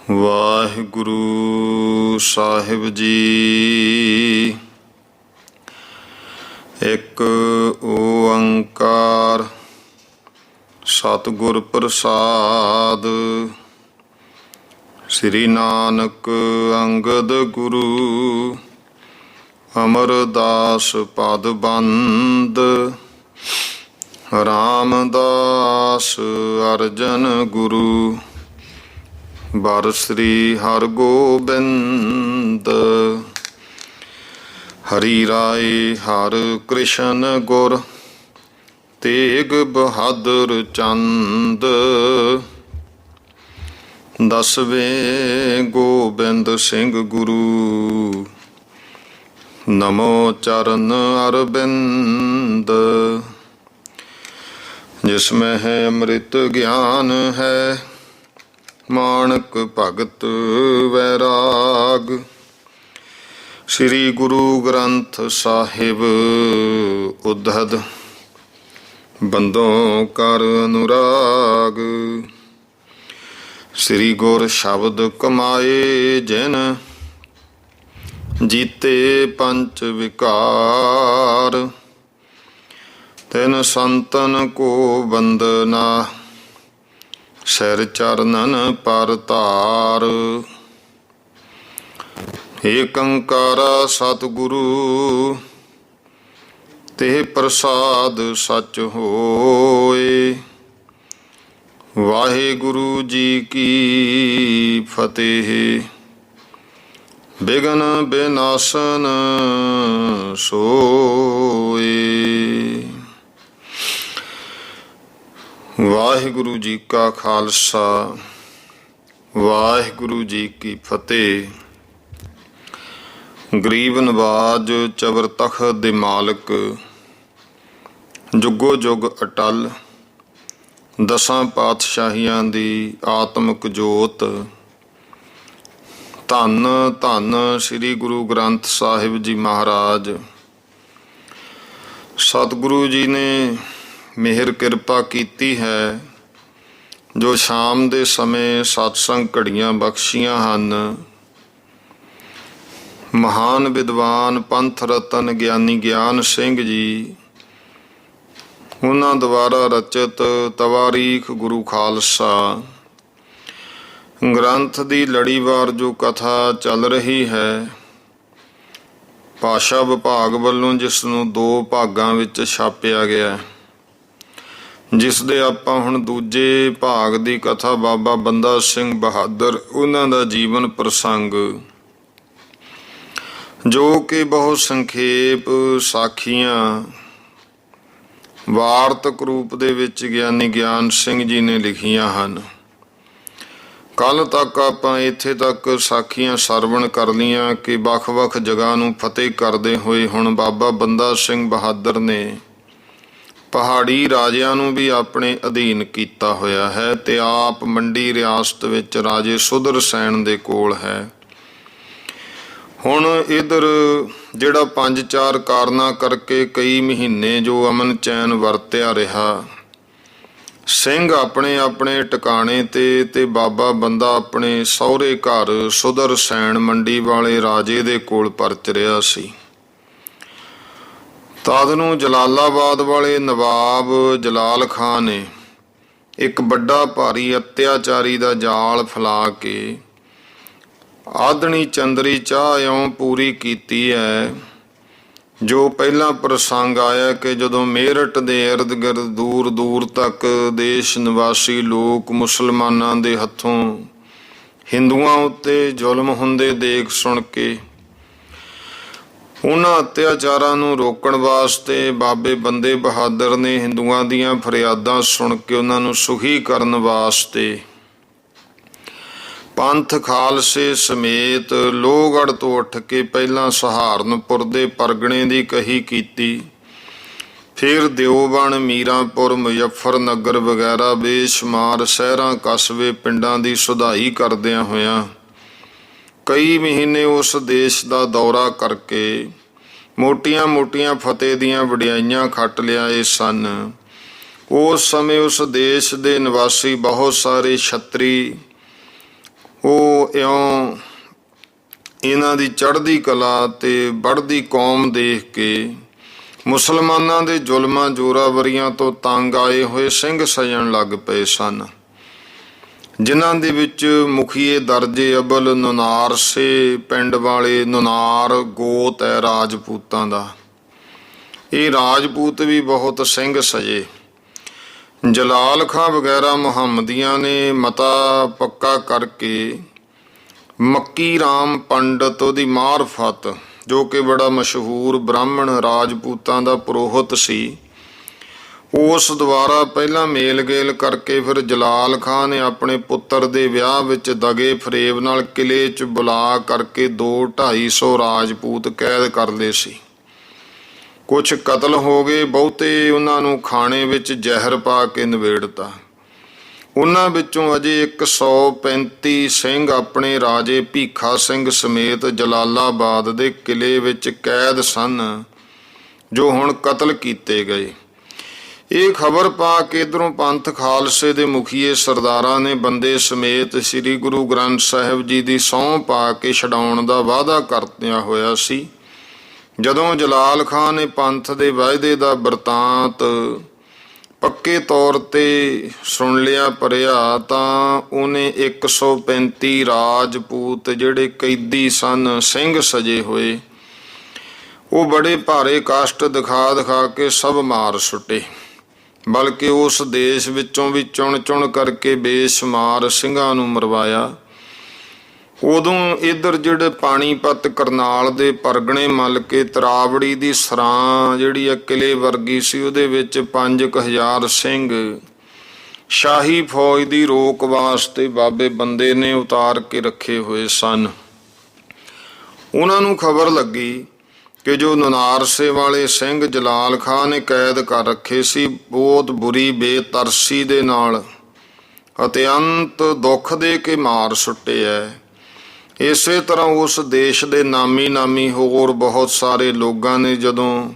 ਵਾਹਿਗੁਰੂ ਸਾਹਿਬ ਜੀ। ਇੱਕ ਓੰਕਾਰ ਸਤਿਗੁਰ ਪ੍ਰਸਾਦ। ਸ੍ਰੀ ਨਾਨਕ ਅੰਗਦ ਗੁਰੂ ਅਮਰਦਾਸ ਪਦ ਬੰਦ। ਰਾਮਦਾਸ ਅਰਜਨ ਗੁਰੂ ਬਰ ਸ੍ਰੀ ਹਰਗੋਬਿੰਦ। ਹਰੀ ਰਾਏ ਹਰ ਕ੍ਰਿਸ਼ਨ ਗੁਰ ਤੇਗ ਬਹਾਦਰ ਚੰਦ। ਦਸਵੇਂ ਗੋਬਿੰਦ ਸਿੰਘ ਗੁਰੂ ਨਮੋ ਚਰਨ ਅਰਬਿੰਦ। ਜਿਸਮੈ ਹੈ ਅੰਮ੍ਰਿਤ ਗਿਆਨ ਹੈ ਮਾਣਕ ਭਗਤ ਵੈਰਾਗ। ਸ੍ਰੀ ਗੁਰੂ ਗ੍ਰੰਥ ਸਾਹਿਬ ਉद्धਦ ਬੰਦੋਂ ਕਰ ਅਨੁਰਾਗ। ਸ੍ਰੀ ਗੁਰ ਸ਼ਬਦ ਕਮਾਏ ਜਿਨ ਜੀਤੇ ਪੰਚ ਵਿਕਾਰ। ਤਿਨ ਸੰਤਨ ਕੋ ਵੰਦਨਾ ਸਿਰ ਚਰਨਨ ਪਰ ਧਾਰ। ਏਕ ਓੰਕਾਰ ਸਤਿਗੁਰੂ ਤੇ ਪ੍ਰਸਾਦ ਸਚ ਹੋਏ। ਵਾਹਿਗੁਰੂ ਜੀ ਕੀ ਫਤਿਹ। ਬਿਘਨ ਬਿਨਾਸਨ ਸੋਏ। ਵਾਹਿਗੁਰੂ ਜੀ ਕਾ ਖਾਲਸਾ ਵਾਹਿਗੁਰੂ ਜੀ ਕੀ ਫਤਿਹ। ਗਰੀਬ ਨਵਾਜ ਚਬਰ ਤਖਤ ਦੇ ਮਾਲਕ ਜੁਗੋ ਜੁਗ ਅਟਲ ਦਸਾਂ ਪਾਤਸ਼ਾਹੀਆਂ ਦੀ ਆਤਮਿਕ ਜੋਤ। ਧੰਨ ਧੰਨ ਸ੍ਰੀ ਗੁਰੂ ਗ੍ਰੰਥ ਸਾਹਿਬ ਜੀ ਮਹਾਰਾਜ। ਸਤਿਗੁਰੂ ਜੀ ਨੇ ਮਿਹਰ ਕਿਰਪਾ ਕੀਤੀ ਹੈ ਜੋ ਸ਼ਾਮ ਦੇ ਸਮੇਂ ਸਤਸੰਗ ਘੜੀਆਂ ਬਖਸ਼ੀਆਂ ਹਨ। ਮਹਾਨ ਵਿਦਵਾਨ ਪੰਥ ਰਤਨ ਗਿਆਨੀ ਗਿਆਨ ਸਿੰਘ ਜੀ ਉਹਨਾਂ ਦੁਆਰਾ ਰਚਿਤ ਤਵਾਰੀਖ ਗੁਰੂ ਖਾਲਸਾ ਗ੍ਰੰਥ ਦੀ ਲੜੀਵਾਰ ਜੋ ਕਥਾ ਚੱਲ ਰਹੀ ਹੈ, ਭਾਸ਼ਾ ਵਿਭਾਗ ਵੱਲੋਂ ਜਿਸ ਨੂੰ 2 ਭਾਗਾਂ ਵਿੱਚ ਛਾਪਿਆ ਗਿਆ, ਜਿਸ ਦੇ ਆਪਾਂ ਹੁਣ ਦੂਜੇ ਭਾਗ ਦੀ ਕਥਾ ਬਾਬਾ ਬੰਦਾ ਸਿੰਘ ਬਹਾਦਰ ਉਹਨਾਂ ਦਾ ਜੀਵਨ ਪ੍ਰਸੰਗ, ਜੋ ਕਿ ਬਹੁਤ ਸੰਖੇਪ ਸਾਖੀਆਂ ਵਾਰਤਕ ਰੂਪ ਦੇ ਵਿੱਚ ਗਿਆਨੀ ਗਿਆਨ ਸਿੰਘ ਜੀ ਨੇ ਲਿਖੀਆਂ ਹਨ। ਕੱਲ ਤੱਕ ਆਪਾਂ ਇੱਥੇ ਤੱਕ ਸਾਖੀਆਂ ਸਰਵਣ ਕਰ ਲਈਆਂ ਕਿ ਵੱਖ-ਵੱਖ ਜਗ੍ਹਾ ਨੂੰ ਫਤਿਹ ਕਰਦੇ ਹੋਏ ਹੁਣ ਬਾਬਾ ਬੰਦਾ ਸਿੰਘ ਬਹਾਦਰ ਨੇ ਪਹਾੜੀ ਰਾਜਿਆਂ ਨੂੰ ਵੀ ਆਪਣੇ ਅਧੀਨ ਕੀਤਾ ਹੋਇਆ ਹੈ ਤੇ ਆਪ ਮੰਡੀ ਰਿਆਸਤ ਵਿੱਚ ਰਾਜੇ ਸੁਦਰਸੈਨ ਦੇ ਕੋਲ ਹੈ। ਹੁਣ ਇੱਧਰ ਜਿਹੜਾ 5-4 ਕਾਰਨਾਂ ਕਰਕੇ ਕਈ ਮਹੀਨੇ ਜੋ ਅਮਨ ਚੈਨ ਵਰਤਿਆ ਰਿਹਾ, ਸਿੰਘ ਆਪਣੇ ਆਪਣੇ ਟਿਕਾਣੇ ਤੇ ਬਾਬਾ ਬੰਦਾ ਆਪਣੇ ਸਹੁਰੇ ਘਰ ਸੁਦਰਸੈਨ ਮੰਡੀ ਵਾਲੇ ਰਾਜੇ ਦੇ ਕੋਲ ਪਰਚ ਰਿਹਾ ਸੀ। ਤਦ ਨੂੰ ਜਲਾਲਾਬਾਦ ਵਾਲੇ ਨਵਾਬ ਜਲਾਲ ਖਾਂ ਨੇ ਇੱਕ ਵੱਡਾ ਭਾਰੀ ਅਤਿਆਚਾਰੀ ਦਾ ਜਾਲ ਫੈਲਾ ਕੇ ਆਧਣੀ ਚੰਦਰੀ ਚਾਹ ਇਉਂ ਪੂਰੀ ਕੀਤੀ ਹੈ, ਜੋ ਪਹਿਲਾਂ ਪ੍ਰਸੰਗ ਆਇਆ ਕਿ ਜਦੋਂ ਮੇਰਠ ਦੇ ਇਰਦ ਗਿਰਦ ਦੂਰ ਦੂਰ ਤੱਕ ਦੇਸ਼ ਨਿਵਾਸੀ ਲੋਕ ਮੁਸਲਮਾਨਾਂ ਦੇ ਹੱਥੋਂ ਹਿੰਦੂਆਂ ਉੱਤੇ ਜ਼ੁਲਮ ਹੁੰਦੇ ਦੇਖ ਸੁਣ ਕੇ ਉਹਨਾਂ ਅਤਿਆਚਾਰਾਂ ਨੂੰ ਰੋਕਣ ਵਾਸਤੇ ਬਾਬੇ ਬੰਦੇ ਬਹਾਦਰ ਨੇ ਹਿੰਦੂਆਂ ਦੀਆਂ ਫਰਿਆਦਾਂ ਸੁਣ ਕੇ ਉਹਨਾਂ ਨੂੰ ਸੁਖੀ ਕਰਨ ਵਾਸਤੇ ਪੰਥ ਖਾਲਸੇ ਸਮੇਤ ਲੋਹਗੜ੍ਹ ਤੋਂ ਉੱਠ ਕੇ ਪਹਿਲਾਂ ਸਹਾਰਨਪੁਰ ਦੇ ਪਰਗਣੇ ਦੀ ਕਹੀ ਕੀਤੀ, ਫਿਰ ਦਿਓਬਨ, ਮੀਰਾਂਪੁਰ, ਮੁਜ਼ੱਫਰਨਗਰ ਵਗੈਰਾ ਬੇਸ਼ੁਮਾਰ ਸ਼ਹਿਰਾਂ ਕਸਬੇ ਪਿੰਡਾਂ ਦੀ ਸੁਧਾਈ ਕਰਦਿਆਂ ਹੋਇਆਂ ਕਈ ਮਹੀਨੇ ਉਸ ਦੇਸ਼ ਦਾ ਦੌਰਾ ਕਰਕੇ ਮੋਟੀਆਂ-ਮੋਟੀਆਂ ਫਤਿਹ ਦੀਆਂ ਵਡਿਆਈਆਂ ਖੱਟ ਲਿਆਏ ਸਨ। ਉਸ ਸਮੇਂ ਉਸ ਦੇਸ਼ ਦੇ ਨਿਵਾਸੀ ਬਹੁਤ ਸਾਰੇ ਛਤਰੀ ਉਹ ਉਹ ਇਉਂ ਇਹਨਾਂ ਦੀ ਚੜ੍ਹਦੀ ਕਲਾ ਤੇ बढ़ਦੀ ਕੌਮ ਦੇਖ ਕੇ ਮੁਸਲਮਾਨਾਂ ਦੇ ਜ਼ੁਲਮਾਂ ਜ਼ੋਰਾਵਰੀਆਂ ਤੋਂ ਤੰਗ ਆਏ ਹੋਏ ਸਿੰਘ ਸਜਣ ਲੱਗ ਪਏ ਸਨ, ਜਿਨ੍ਹਾਂ ਦੇ ਵਿੱਚ ਮੁਖੀਏ ਦਰਜੇ ਅਬਲ ਨੁਨਾਰ ਸੇ ਪਿੰਡ ਵਾਲੇ। ਨੁਨਾਰ ਗੋਤ ਹੈ ਰਾਜਪੂਤਾਂ ਦਾ। ਇਹ ਰਾਜਪੂਤ ਵੀ ਬਹੁਤ ਸਿੰਘ ਸਜੇ। ਜਲਾਲ ਖਾਂ ਵਗੈਰਾ ਮੁਹੰਮਦੀਆਂ ਨੇ ਮਤਾ ਪੱਕਾ ਕਰਕੇ ਮੱਕੀ ਰਾਮ ਪੰਡਤ ਉਹਦੀ ਮਾਰਫਤ, ਜੋ ਕਿ ਬੜਾ ਮਸ਼ਹੂਰ ਬ੍ਰਾਹਮਣ ਰਾਜਪੂਤਾਂ ਦਾ ਪੁਰੋਹਿਤ ਸੀ, ਉਸ ਦੁਆਰਾ ਪਹਿਲਾਂ ਮੇਲ ਗੇਲ ਕਰਕੇ ਫਿਰ ਜਲਾਲ ਖਾਂ ਨੇ ਆਪਣੇ ਪੁੱਤਰ ਦੇ ਵਿਆਹ ਵਿੱਚ ਦਗੇ ਫਰੇਬ ਨਾਲ ਕਿਲੇ 'ਚ ਬੁਲਾ ਕਰਕੇ 200-250 ਰਾਜਪੂਤ ਕੈਦ ਕਰ ਲਏ ਸੀ। ਕੁਛ ਕਤਲ ਹੋ ਗਏ, ਬਹੁਤੇ ਉਹਨਾਂ ਨੂੰ ਖਾਣੇ ਵਿੱਚ ਜ਼ਹਿਰ ਪਾ ਕੇ ਨਿਬੇੜਤਾ। ਉਹਨਾਂ ਵਿੱਚੋਂ ਅਜੇ 135 ਸਿੰਘ ਆਪਣੇ ਰਾਜੇ ਭੀਖਾ ਸਿੰਘ ਸਮੇਤ ਜਲਾਲਾਬਾਦ ਦੇ ਕਿਲੇ ਵਿੱਚ ਕੈਦ ਸਨ, ਜੋ ਹੁਣ ਕਤਲ ਕੀਤੇ ਗਏ। ਇਹ ਖਬਰ ਪਾ ਕੇ ਇੱਧਰੋਂ ਪੰਥ ਖਾਲਸੇ ਦੇ ਮੁਖੀਏ ਸਰਦਾਰਾਂ ਨੇ ਬੰਦੇ ਸਮੇਤ ਸ੍ਰੀ ਗੁਰੂ ਗ੍ਰੰਥ ਸਾਹਿਬ ਜੀ ਦੀ ਸਹੁੰ ਪਾ ਕੇ ਛਡਾਉਣ ਦਾ ਵਾਅਦਾ ਕਰਦਿਆਂ ਹੋਇਆ ਸੀ। ਜਦੋਂ ਜਲਾਲ ਖਾਂ ਨੇ ਪੰਥ ਦੇ ਵਾਅਦੇ ਦਾ ਬਿਰਤਾਂਤ ਪੱਕੇ ਤੌਰ ਤੇ ਸੁਣ ਲਿਆ ਪਰਿਆ, ਤਾਂ ਉਹਨੇ 135 ਰਾਜਪੂਤ ਜਿਹੜੇ ਕੈਦੀ ਸਨ, ਸਿੰਘ ਸਜੇ ਹੋਏ, ਉਹ ਬੜੇ ਭਾਰੇ ਕਸ਼ਟ ਦਿਖਾ ਦਿਖਾ ਕੇ ਸਭ ਮਾਰ ਸੁੱਟੇ। ਬਲਕਿ ਉਸ ਦੇਸ਼ ਵਿੱਚੋਂ ਵੀ ਚੁਣ ਚੁਣ ਕਰਕੇ ਬੇਸ਼ੁਮਾਰ ਸਿੰਘਾਂ ਨੂੰ ਮਰਵਾਇਆ। ਉਦੋਂ ਇੱਧਰ ਜਿਹੜੇ ਪਾਣੀਪਤ ਕਰਨਾਲ ਦੇ ਪਰਗਣੇ ਮੱਲ ਕੇ ਤਰਾਵੜੀ ਦੀ ਸਰਾਂ ਜਿਹੜੀ ਆ ਕਿਲੇ ਵਰਗੀ ਸੀ, ਉਹਦੇ ਵਿੱਚ 5000 ਸਿੰਘ ਸ਼ਾਹੀ ਫੌਜ ਦੀ ਰੋਕ ਵਾਸਤੇ ਬਾਬੇ ਬੰਦੇ ਨੇ ਉਤਾਰ ਕੇ ਰੱਖੇ ਹੋਏ ਸਨ। ਉਹਨਾਂ ਨੂੰ ਖਬਰ ਲੱਗੀ ਕਿ ਜੋ ਨਨਾਰਸੇ ਵਾਲੇ ਸਿੰਘ ਜਲਾਲ ਖਾਂ ਨੇ ਕੈਦ ਕਰ ਰੱਖੇ ਸੀ, ਬਹੁਤ ਬੁਰੀ ਬੇਤਰਸੀ ਦੇ ਨਾਲ ਅਤਿਅੰਤ ਦੁੱਖ ਦੇ ਕੇ ਮਾਰ ਸੁੱਟੇ ਐ। ਇਸੇ ਤਰ੍ਹਾਂ ਉਸ ਦੇਸ਼ ਦੇ ਨਾਮੀ ਹੋਰ ਬਹੁਤ ਸਾਰੇ ਲੋਕਾਂ ਨੇ ਜਦੋਂ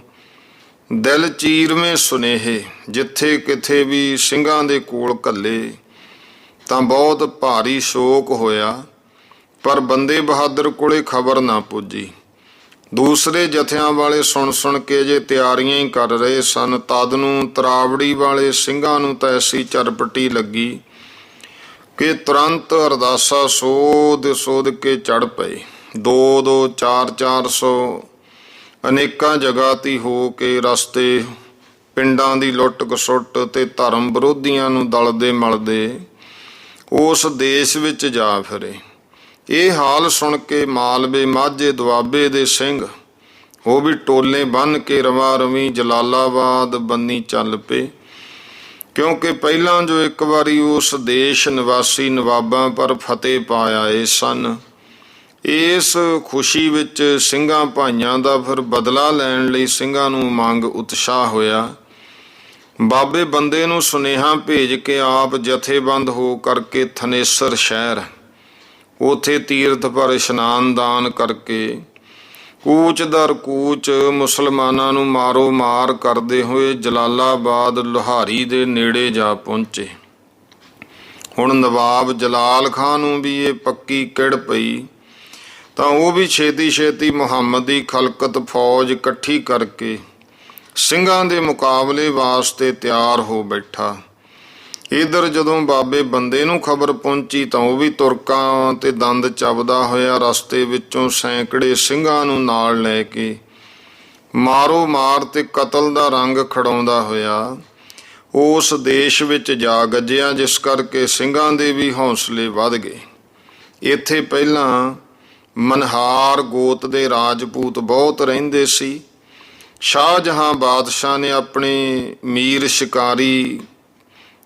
ਦਿਲ ਚੀਰਵੇਂ ਸੁਨੇਹੇ ਜਿੱਥੇ ਕਿਥੇ ਵੀ ਸਿੰਘਾਂ ਦੇ ਕੋਲ ਘੱਲੇ, ਤਾਂ ਬਹੁਤ ਭਾਰੀ ਸ਼ੋਕ ਹੋਇਆ। ਪਰ ਬੰਦੇ ਬਹਾਦਰ ਕੋਲੇ ਖਬਰ ਨਾ ਪੁੱਜੀ। ਦੂਸਰੇ ਜਥਿਆਂ ਵਾਲੇ ਸੁਣ ਕੇ ਜੇ ਤਿਆਰੀਆਂ ਹੀ ਕਰ ਰਹੇ ਸਨ, ਤਦ ਨੂੰ ਤਰਾਵੜੀ ਵਾਲੇ ਸਿੰਘਾਂ ਨੂੰ ਤਾਂ ਐਸੀ ਚਰਪਟੀ ਲੱਗੀ ਕਿ ਤੁਰੰਤ ਅਰਦਾਸਾ ਸੋਧ ਕੇ ਚੜ ਪਏ। 2-2, 4-400 ਅਨੇਕਾਂ ਜਗ੍ਹਾ ਤੀ ਹੋ ਕੇ ਰਸਤੇ ਪਿੰਡਾਂ ਦੀ ਲੁੱਟ ਖਸੁੱਟ ਤੇ ਧਰਮ ਵਿਰੋਧੀਆਂ ਨੂੰ ਦਲਦੇ ਮਲਦੇ ਉਸ ਦੇਸ਼ ਵਿੱਚ ਜਾ ਫਿਰੇ। ਇਹ ਹਾਲ ਸੁਣ ਕੇ ਮਾਲਵੇ ਮਾਝੇ ਦੁਆਬੇ ਦੇ ਸਿੰਘ ਉਹ ਵੀ ਟੋਲੇ ਬੰਨ੍ਹ ਕੇ ਰਵਾ ਰਵੀ ਜਲਾਲਾਬਾਦ ਬੰਨੀ ਚੱਲ ਪਏ, ਕਿਉਂਕਿ ਪਹਿਲਾਂ ਜੋ ਇੱਕ ਵਾਰੀ ਉਸ ਦੇਸ਼ ਨਿਵਾਸੀ ਨਵਾਬਾਂ ਪਰ ਫਤਿਹ ਪਾ ਆਏ ਸਨ, ਇਸ ਖੁਸ਼ੀ ਵਿੱਚ ਸਿੰਘਾਂ ਭਾਈਆਂ ਦਾ ਫਿਰ ਬਦਲਾ ਲੈਣ ਲਈ ਸਿੰਘਾਂ ਨੂੰ ਉਮੰਗ ਉਤਸ਼ਾਹ ਹੋਇਆ। ਬਾਬੇ ਬੰਦੇ ਨੂੰ ਸੁਨੇਹਾ ਭੇਜ ਕੇ ਆਪ ਜਥੇਬੰਦ ਹੋ ਕਰਕੇ ਥਨੇਸਰ ਸ਼ਹਿਰ, ਉੱਥੇ ਤੀਰਥ ਪਰ ਇਸ਼ਨਾਨ ਦਾਨ ਕਰਕੇ ਕੂਚ ਦਰ ਕੂਚ ਮੁਸਲਮਾਨਾਂ ਨੂੰ ਮਾਰੋ ਮਾਰ ਕਰਦੇ ਹੋਏ ਜਲਾਲਾਬਾਦ ਲੋਹਾਰੀ ਦੇ ਨੇੜੇ ਜਾ ਪਹੁੰਚੇ। ਹੁਣ ਨਵਾਬ ਜਲਾਲ ਖਾਂ ਨੂੰ ਵੀ ਇਹ ਪੱਕੀ ਕਿੜ ਪਈ, ਤਾਂ ਉਹ ਵੀ ਛੇਤੀ ਮੁਹੰਮਦ ਦੀ ਖਲਕਤ ਫੌਜ ਇਕੱਠੀ ਕਰਕੇ ਸਿੰਘਾਂ ਦੇ ਮੁਕਾਬਲੇ ਵਾਸਤੇ ਤਿਆਰ ਹੋ ਬੈਠਾ। ਇੱਧਰ ਜਦੋਂ ਬਾਬੇ ਬੰਦੇ ਨੂੰ ਖਬਰ ਪਹੁੰਚੀ ਤਾਂ ਉਹ ਵੀ ਤੁਰਕਾਂ ਤੇ ਦੰਦ ਚੱਬਦਾ ਹੋਇਆ ਰਸਤੇ ਵਿੱਚੋਂ ਸੈਂਕੜੇ ਸਿੰਘਾਂ ਨੂੰ ਨਾਲ ਲੈ ਕੇ ਮਾਰੋ ਮਾਰ ਤੇ ਕਤਲ ਦਾ ਰੰਗ ਖੜਾਉਂਦਾ ਹੋਇਆ ਉਸ ਦੇਸ਼ ਵਿੱਚ ਜਾ ਗੱਜਿਆ, ਜਿਸ ਕਰਕੇ ਸਿੰਘਾਂ ਦੇ ਵੀ ਹੌਸਲੇ ਵੱਧ ਗਏ। ਇੱਥੇ ਪਹਿਲਾਂ ਮਨਹਾਰ ਗੋਤ ਦੇ ਰਾਜਪੂਤ ਬਹੁਤ ਰਹਿੰਦੇ ਸੀ। ਸ਼ਾਹਜਹਾਂ ਬਾਦਸ਼ਾਹ ਨੇ ਆਪਣੇ ਮੀਰ ਸ਼ਿਕਾਰੀ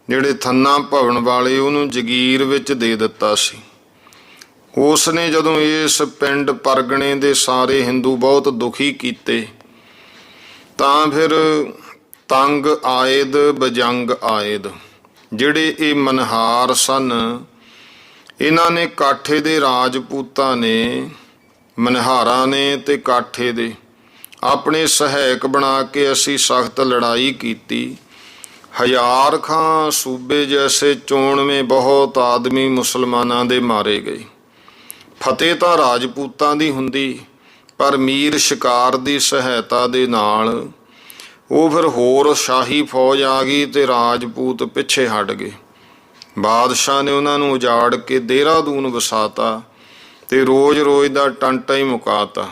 ਜਿਹੜੇ ਥੰਨਾ ਭਵਨ ਵਾਲੇ ਉਹਨੂੰ ਜਗੀਰ ਵਿੱਚ ਦੇ ਦਿੱਤਾ ਸੀ। ਉਸ ਨੇ ਜਦੋਂ ਇਸ ਪਿੰਡ ਪਰਗਣੇ ਦੇ ਸਾਰੇ ਹਿੰਦੂ ਬਹੁਤ ਦੁਖੀ ਕੀਤੇ, ਤਾਂ ਫਿਰ ਤੰਗ ਆਇਦ ਬਜੰਗ ਆਇਦ ਜਿਹੜੇ ਇਹ ਮਨਹਾਰ ਸਨ, ਇਹਨਾਂ ਨੇ ਕਾਠੇ ਦੇ ਰਾਜਪੂਤਾਂ ਨੇ, ਮਨਹਾਰਾਂ ਨੇ ਤੇ ਕਾਠੇ ਦੇ ਆਪਣੇ ਸਹਾਇਕ ਬਣਾ ਕੇ ਅਸੀਂ ਸਖਤ ਲੜਾਈ ਕੀਤੀ। 1000 ਖਾਂ ਸੂਬੇ ਜੈਸੇ 94 ਬਹੁਤ ਆਦਮੀ ਮੁਸਲਮਾਨਾਂ ਦੇ ਮਾਰੇ ਗਏ। ਫਤਿਹ ਤਾਂ ਰਾਜਪੂਤਾਂ ਦੀ ਹੁੰਦੀ, ਪਰ ਮੀਰ ਸ਼ਿਕਾਰ ਦੀ ਸਹਾਇਤਾ ਦੇ ਨਾਲ ਉਹ ਫਿਰ ਹੋਰ ਸ਼ਾਹੀ ਫੌਜ ਆ ਗਈ ਤੇ ਰਾਜਪੂਤ ਪਿੱਛੇ ਹਟ ਗਏ। ਬਾਦਸ਼ਾਹ ਨੇ ਉਹਨਾਂ ਨੂੰ ਉਜਾੜ ਕੇ ਦੇਹਰਾਦੂਨ ਵਸਾਤਾ ਤੇ ਰੋਜ਼-ਰੋਜ਼ ਦਾ ਟਾਂਟਾ ਹੀ ਮੁਕਾਤਾ।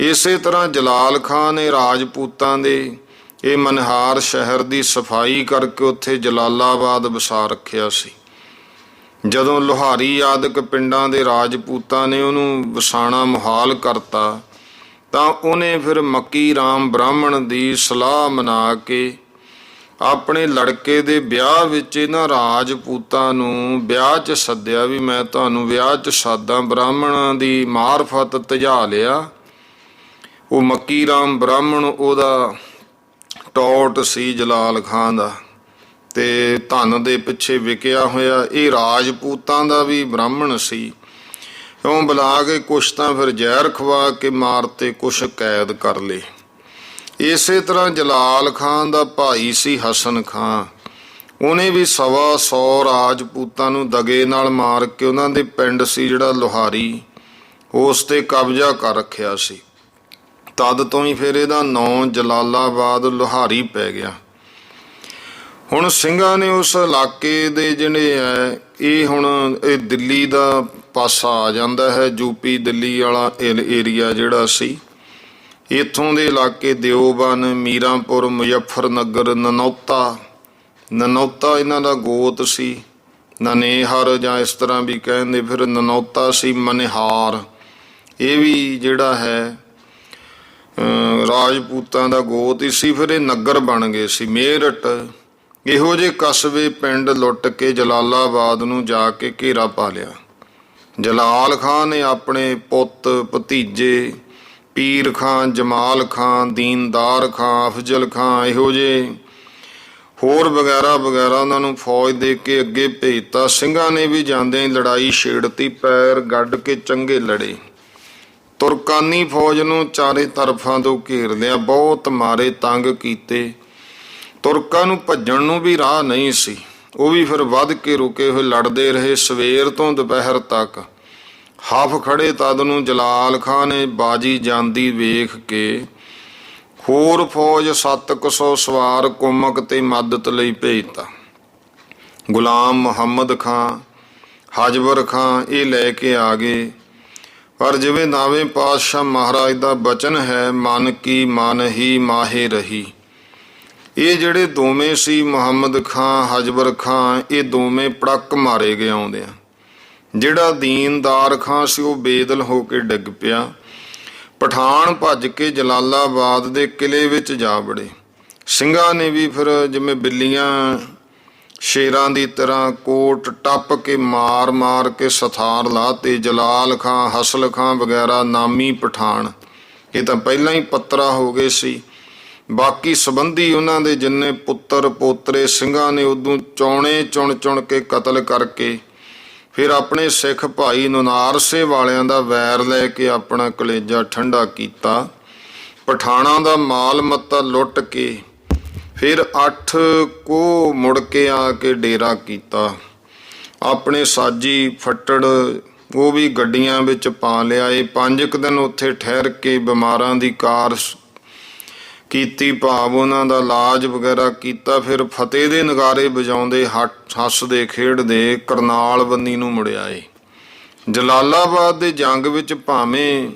ਇਸੇ ਤਰ੍ਹਾਂ ਜਲਾਲ ਖਾਂ ਨੇ ਰਾਜਪੂਤਾਂ ਦੇ ਇਹ ਮਨਹਾਰ ਸ਼ਹਿਰ ਦੀ ਸਫਾਈ ਕਰਕੇ ਉੱਥੇ ਜਲਾਲਾਬਾਦ ਵਸਾ ਰੱਖਿਆ ਸੀ। ਜਦੋਂ ਲੁਹਾਰੀ ਆਦਿਕ ਪਿੰਡਾਂ ਦੇ ਰਾਜਪੂਤਾਂ ਨੇ ਉਹਨੂੰ ਵਸਾਣਾ ਮੁਹਾਲ ਕਰਤਾ ਤਾਂ ਉਹਨੇ ਫਿਰ ਮੱਕੀ ਰਾਮ ਬ੍ਰਾਹਮਣ ਦੀ ਸਲਾਹ ਮਨਾ ਕੇ ਆਪਣੇ ਲੜਕੇ ਦੇ ਵਿਆਹ ਵਿੱਚ ਇਹਨਾਂ ਰਾਜਪੂਤਾਂ ਨੂੰ ਵਿਆਹ 'ਚ ਸੱਦਿਆ ਵੀ ਮੈਂ ਤੁਹਾਨੂੰ ਵਿਆਹ 'ਚ ਸਾਦਾ। ਬ੍ਰਾਹਮਣਾਂ ਦੀ ਮਾਰਫਤ ਤਜਾ ਲਿਆ। ਉਹ ਮੱਕੀ ਰਾਮ ਬ੍ਰਾਹਮਣ ਉਹਦਾ ਟੌਟ ਸੀ ਜਲਾਲ ਖਾਂ ਦਾ, ਤੇ ਧਨ ਦੇ ਪਿੱਛੇ ਵਿਕਿਆ ਹੋਇਆ। ਇਹ ਰਾਜਪੂਤਾਂ ਦਾ ਵੀ ਬ੍ਰਾਹਮਣ ਸੀ। ਇਉਂ ਬੁਲਾ ਕੇ ਕੁਛ ਤਾਂ ਫਿਰ ਜ਼ਹਿਰ ਖਵਾ ਕੇ ਮਾਰਤੇ, ਕੁਛ ਕੈਦ ਕਰ ਲਏ। ਇਸੇ ਤਰ੍ਹਾਂ ਜਲਾਲ ਖਾਂ ਦਾ ਭਾਈ ਸੀ ਹਸਨ ਖਾਂ, ਉਹਨੇ ਵੀ 125 ਰਾਜਪੂਤਾਂ ਨੂੰ ਦਗੇ ਨਾਲ ਮਾਰ ਕੇ ਉਹਨਾਂ ਦੇ ਪਿੰਡ ਸੀ ਜਿਹੜਾ ਲੁਹਾਰੀ, ਉਸ ਤੇ ਕਬਜ਼ਾ ਕਰ ਰੱਖਿਆ ਸੀ। ਤਦ ਤੋਂ ਹੀ ਫਿਰ ਇਹਦਾ ਨਾਂ ਜਲਾਲਾਬਾਦ ਲੁਹਾਰੀ ਪੈ ਗਿਆ। ਹੁਣ ਸਿੰਘਾਂ ਨੇ ਉਸ ਇਲਾਕੇ ਦੇ ਜਿਹੜੇ ਹੈ ਇਹ ਹੁਣ ਇਹ ਦਿੱਲੀ ਦਾ ਪਾਸਾ ਆ ਜਾਂਦਾ ਹੈ, ਯੂਪੀ ਦਿੱਲੀ ਵਾਲਾ ਏਰੀਆ ਜਿਹੜਾ ਸੀ। ਇੱਥੋਂ ਦੇ ਇਲਾਕੇ ਦਿਓਬਨ, ਮੀਰਾਂਪੁਰ, ਮੁਜ਼ੱਫਰਨਗਰ, ਨਨੌਤਾ ਇਹਨਾਂ ਦਾ ਗੋਤ ਸੀ। ਨਨੇਹਰ ਜਾਂ ਇਸ ਤਰ੍ਹਾਂ ਵੀ ਕਹਿੰਦੇ। ਫਿਰ ਨਨੌਤਾ ਸੀ ਮਨਿਹਾਰ, ਇਹ ਵੀ ਜਿਹੜਾ ਹੈ ਰਾਜਪੂਤਾਂ ਦਾ ਗੋਤ ਹੀ ਸੀ। ਫਿਰ ਇਹ ਨਗਰ ਬਣ ਗਏ ਸੀ। ਮੇਰਠ, ਇਹੋ ਜਿਹੇ ਕਸਬੇ ਪਿੰਡ ਲੁੱਟ ਕੇ ਜਲਾਲਾਬਾਦ ਨੂੰ ਜਾ ਕੇ ਘੇਰਾ ਪਾ ਲਿਆ। ਜਲਾਲ ਖਾਂ ਨੇ ਆਪਣੇ ਪੁੱਤ ਭਤੀਜੇ ਪੀਰ ਖਾਂ, ਜਮਾਲ ਖਾਂ, ਦੀਨਦਾਰ ਖਾਂ, ਅਫਜ਼ਲ ਖਾਂ, ਇਹੋ ਜਿਹੇ ਹੋਰ ਵਗੈਰਾ ਵਗੈਰਾ ਉਹਨਾਂ ਨੂੰ ਫੌਜ ਦੇ ਕੇ ਅੱਗੇ ਭੇਜਤਾ। ਸਿੰਘਾਂ ਨੇ ਵੀ ਜਾਂਦਿਆਂ ਹੀ ਲੜਾਈ ਛੇੜਤੀ, ਪੈਰ ਗੱਡ ਕੇ ਚੰਗੇ ਲੜੇ। ਤੁਰਕਾਨੀ ਫੌਜ ਨੂੰ ਚਾਰੇ ਤਰਫਾਂ ਤੋਂ ਘੇਰ ਲਿਆ, ਬਹੁਤ ਮਾਰੇ, ਤੰਗ ਕੀਤੇ। ਤੁਰਕਾਂ ਨੂੰ ਭੱਜਣ ਨੂੰ ਵੀ ਰਾਹ ਨਹੀਂ ਸੀ, ਉਹ ਵੀ ਫਿਰ ਵੱਧ ਕੇ ਰੁਕੇ ਹੋਏ ਲੜਦੇ ਰਹੇ ਸਵੇਰ ਤੋਂ ਦੁਪਹਿਰ ਤੱਕ। ਹਫ ਖੜੇ ਤਦ ਨੂੰ ਜਲਾਲ ਖਾਂ ਨੇ ਬਾਜੀ ਜਾਂਦੀ ਵੇਖ ਕੇ ਹੋਰ ਫੌਜ 700 ਸਵਾਰ ਕੁਮਕ ਤੇ ਮਦਦ ਲਈ ਭੇਜਤਾ। ਗੁਲਾਮ ਮੁਹੰਮਦ ਖਾਂ, ਹਜਬਰ ਖਾਂ ਇਹ ਲੈ ਕੇ ਆ ਗਏ। ਪਰ ਜਿਵੇਂ ਨਾਵੇਂ ਪਾਤਸ਼ਾਹ ਮਹਾਰਾਜ ਦਾ ਬਚਨ ਹੈ, ਮਨ ਕੀ ਮਨ ਹੀ ਮਾਹੇ ਰਹੀ। ਇਹ ਜਿਹੜੇ ਦੋਵੇਂ ਸੀ ਮੁਹੰਮਦ ਖਾਂ, ਹਜਬਰ ਖਾਂ, ਇਹ ਦੋਵੇਂ ਪੜਕ ਮਾਰੇ ਗਏ ਆਉਂਦੇ ਆ। ਜਿਹੜਾ ਦੀਨਦਾਰ ਖਾਂ ਸੀ ਉਹ ਬੇਦਲ ਹੋ ਕੇ ਡਿੱਗ ਪਿਆ। ਪਠਾਨ ਭੱਜ ਕੇ ਜਲਾਲਾਬਾਦ ਦੇ ਕਿਲੇ ਵਿੱਚ ਜਾ ਵੜੇ। ਸਿੰਘਾਂ ਨੇ ਵੀ ਫਿਰ ਜਿਵੇਂ ਬਿੱਲੀਆਂ ਸ਼ੇਰਾਂ ਦੀ ਤਰ੍ਹਾਂ ਕੋਟ ਟੱਪ ਕੇ ਮਾਰ ਮਾਰ ਕੇ ਸਥਾਰ ਲਾਤੇ। ਜਲਾਲ ਖਾਂ, ਹਸਲ ਖਾਂ ਵਗੈਰਾ ਨਾਮੀ ਪਠਾਨ ਇਹ ਤਾਂ ਪਹਿਲਾਂ ਹੀ ਪੱਤਰਾ ਹੋ ਗਏ ਸੀ। ਬਾਕੀ ਸੰਬੰਧੀ ਉਹਨਾਂ ਦੇ ਜਿੰਨੇ ਪੁੱਤਰ ਪੋਤਰੇ ਸਿੰਘਾਂ ਨੇ ਉਦੋਂ ਚੌਣੇ ਚੁਣ ਕੇ ਕਤਲ ਕਰਕੇ ਫਿਰ ਆਪਣੇ ਸਿੱਖ ਭਾਈ ਨਨਾਰਸੇ ਵਾਲਿਆਂ ਦਾ ਵੈਰ ਲੈ ਕੇ ਆਪਣਾ ਕਲੇਜਾ ਠੰਡਾ ਕੀਤਾ। ਪਠਾਣਾਂ ਦਾ ਮਾਲ ਮੱਤਾ ਲੁੱਟ ਕੇ ਫਿਰ 8 ਕੋਹ ਮੁੜ ਕੇ ਆ ਕੇ ਡੇਰਾ ਕੀਤਾ। ਆਪਣੇ ਸਾਜੀ ਫੱਟੜ ਉਹ ਵੀ ਗੱਡੀਆਂ ਵਿੱਚ ਪਾ ਲਿਆਏ। 5 ਦਿਨ ਉੱਥੇ ਠਹਿਰ ਕੇ ਬਿਮਾਰਾਂ ਦੀ ਕਾਰ ਕੀਤੀ, ਭਾਵ ਉਹਨਾਂ ਦਾ ਇਲਾਜ ਵਗੈਰਾ ਕੀਤਾ। ਫਿਰ ਫਤਿਹ ਦੇ ਨਗਾਰੇ ਵਜਾਉਂਦੇ ਹੱਸਦੇ ਖੇਡਦੇ ਕਰਨਾਲ ਬੰਨੀ ਨੂੰ ਮੁੜ ਆਏ। ਜਲਾਲਾਬਾਦ ਦੇ ਜੰਗ ਵਿੱਚ ਭਾਵੇਂ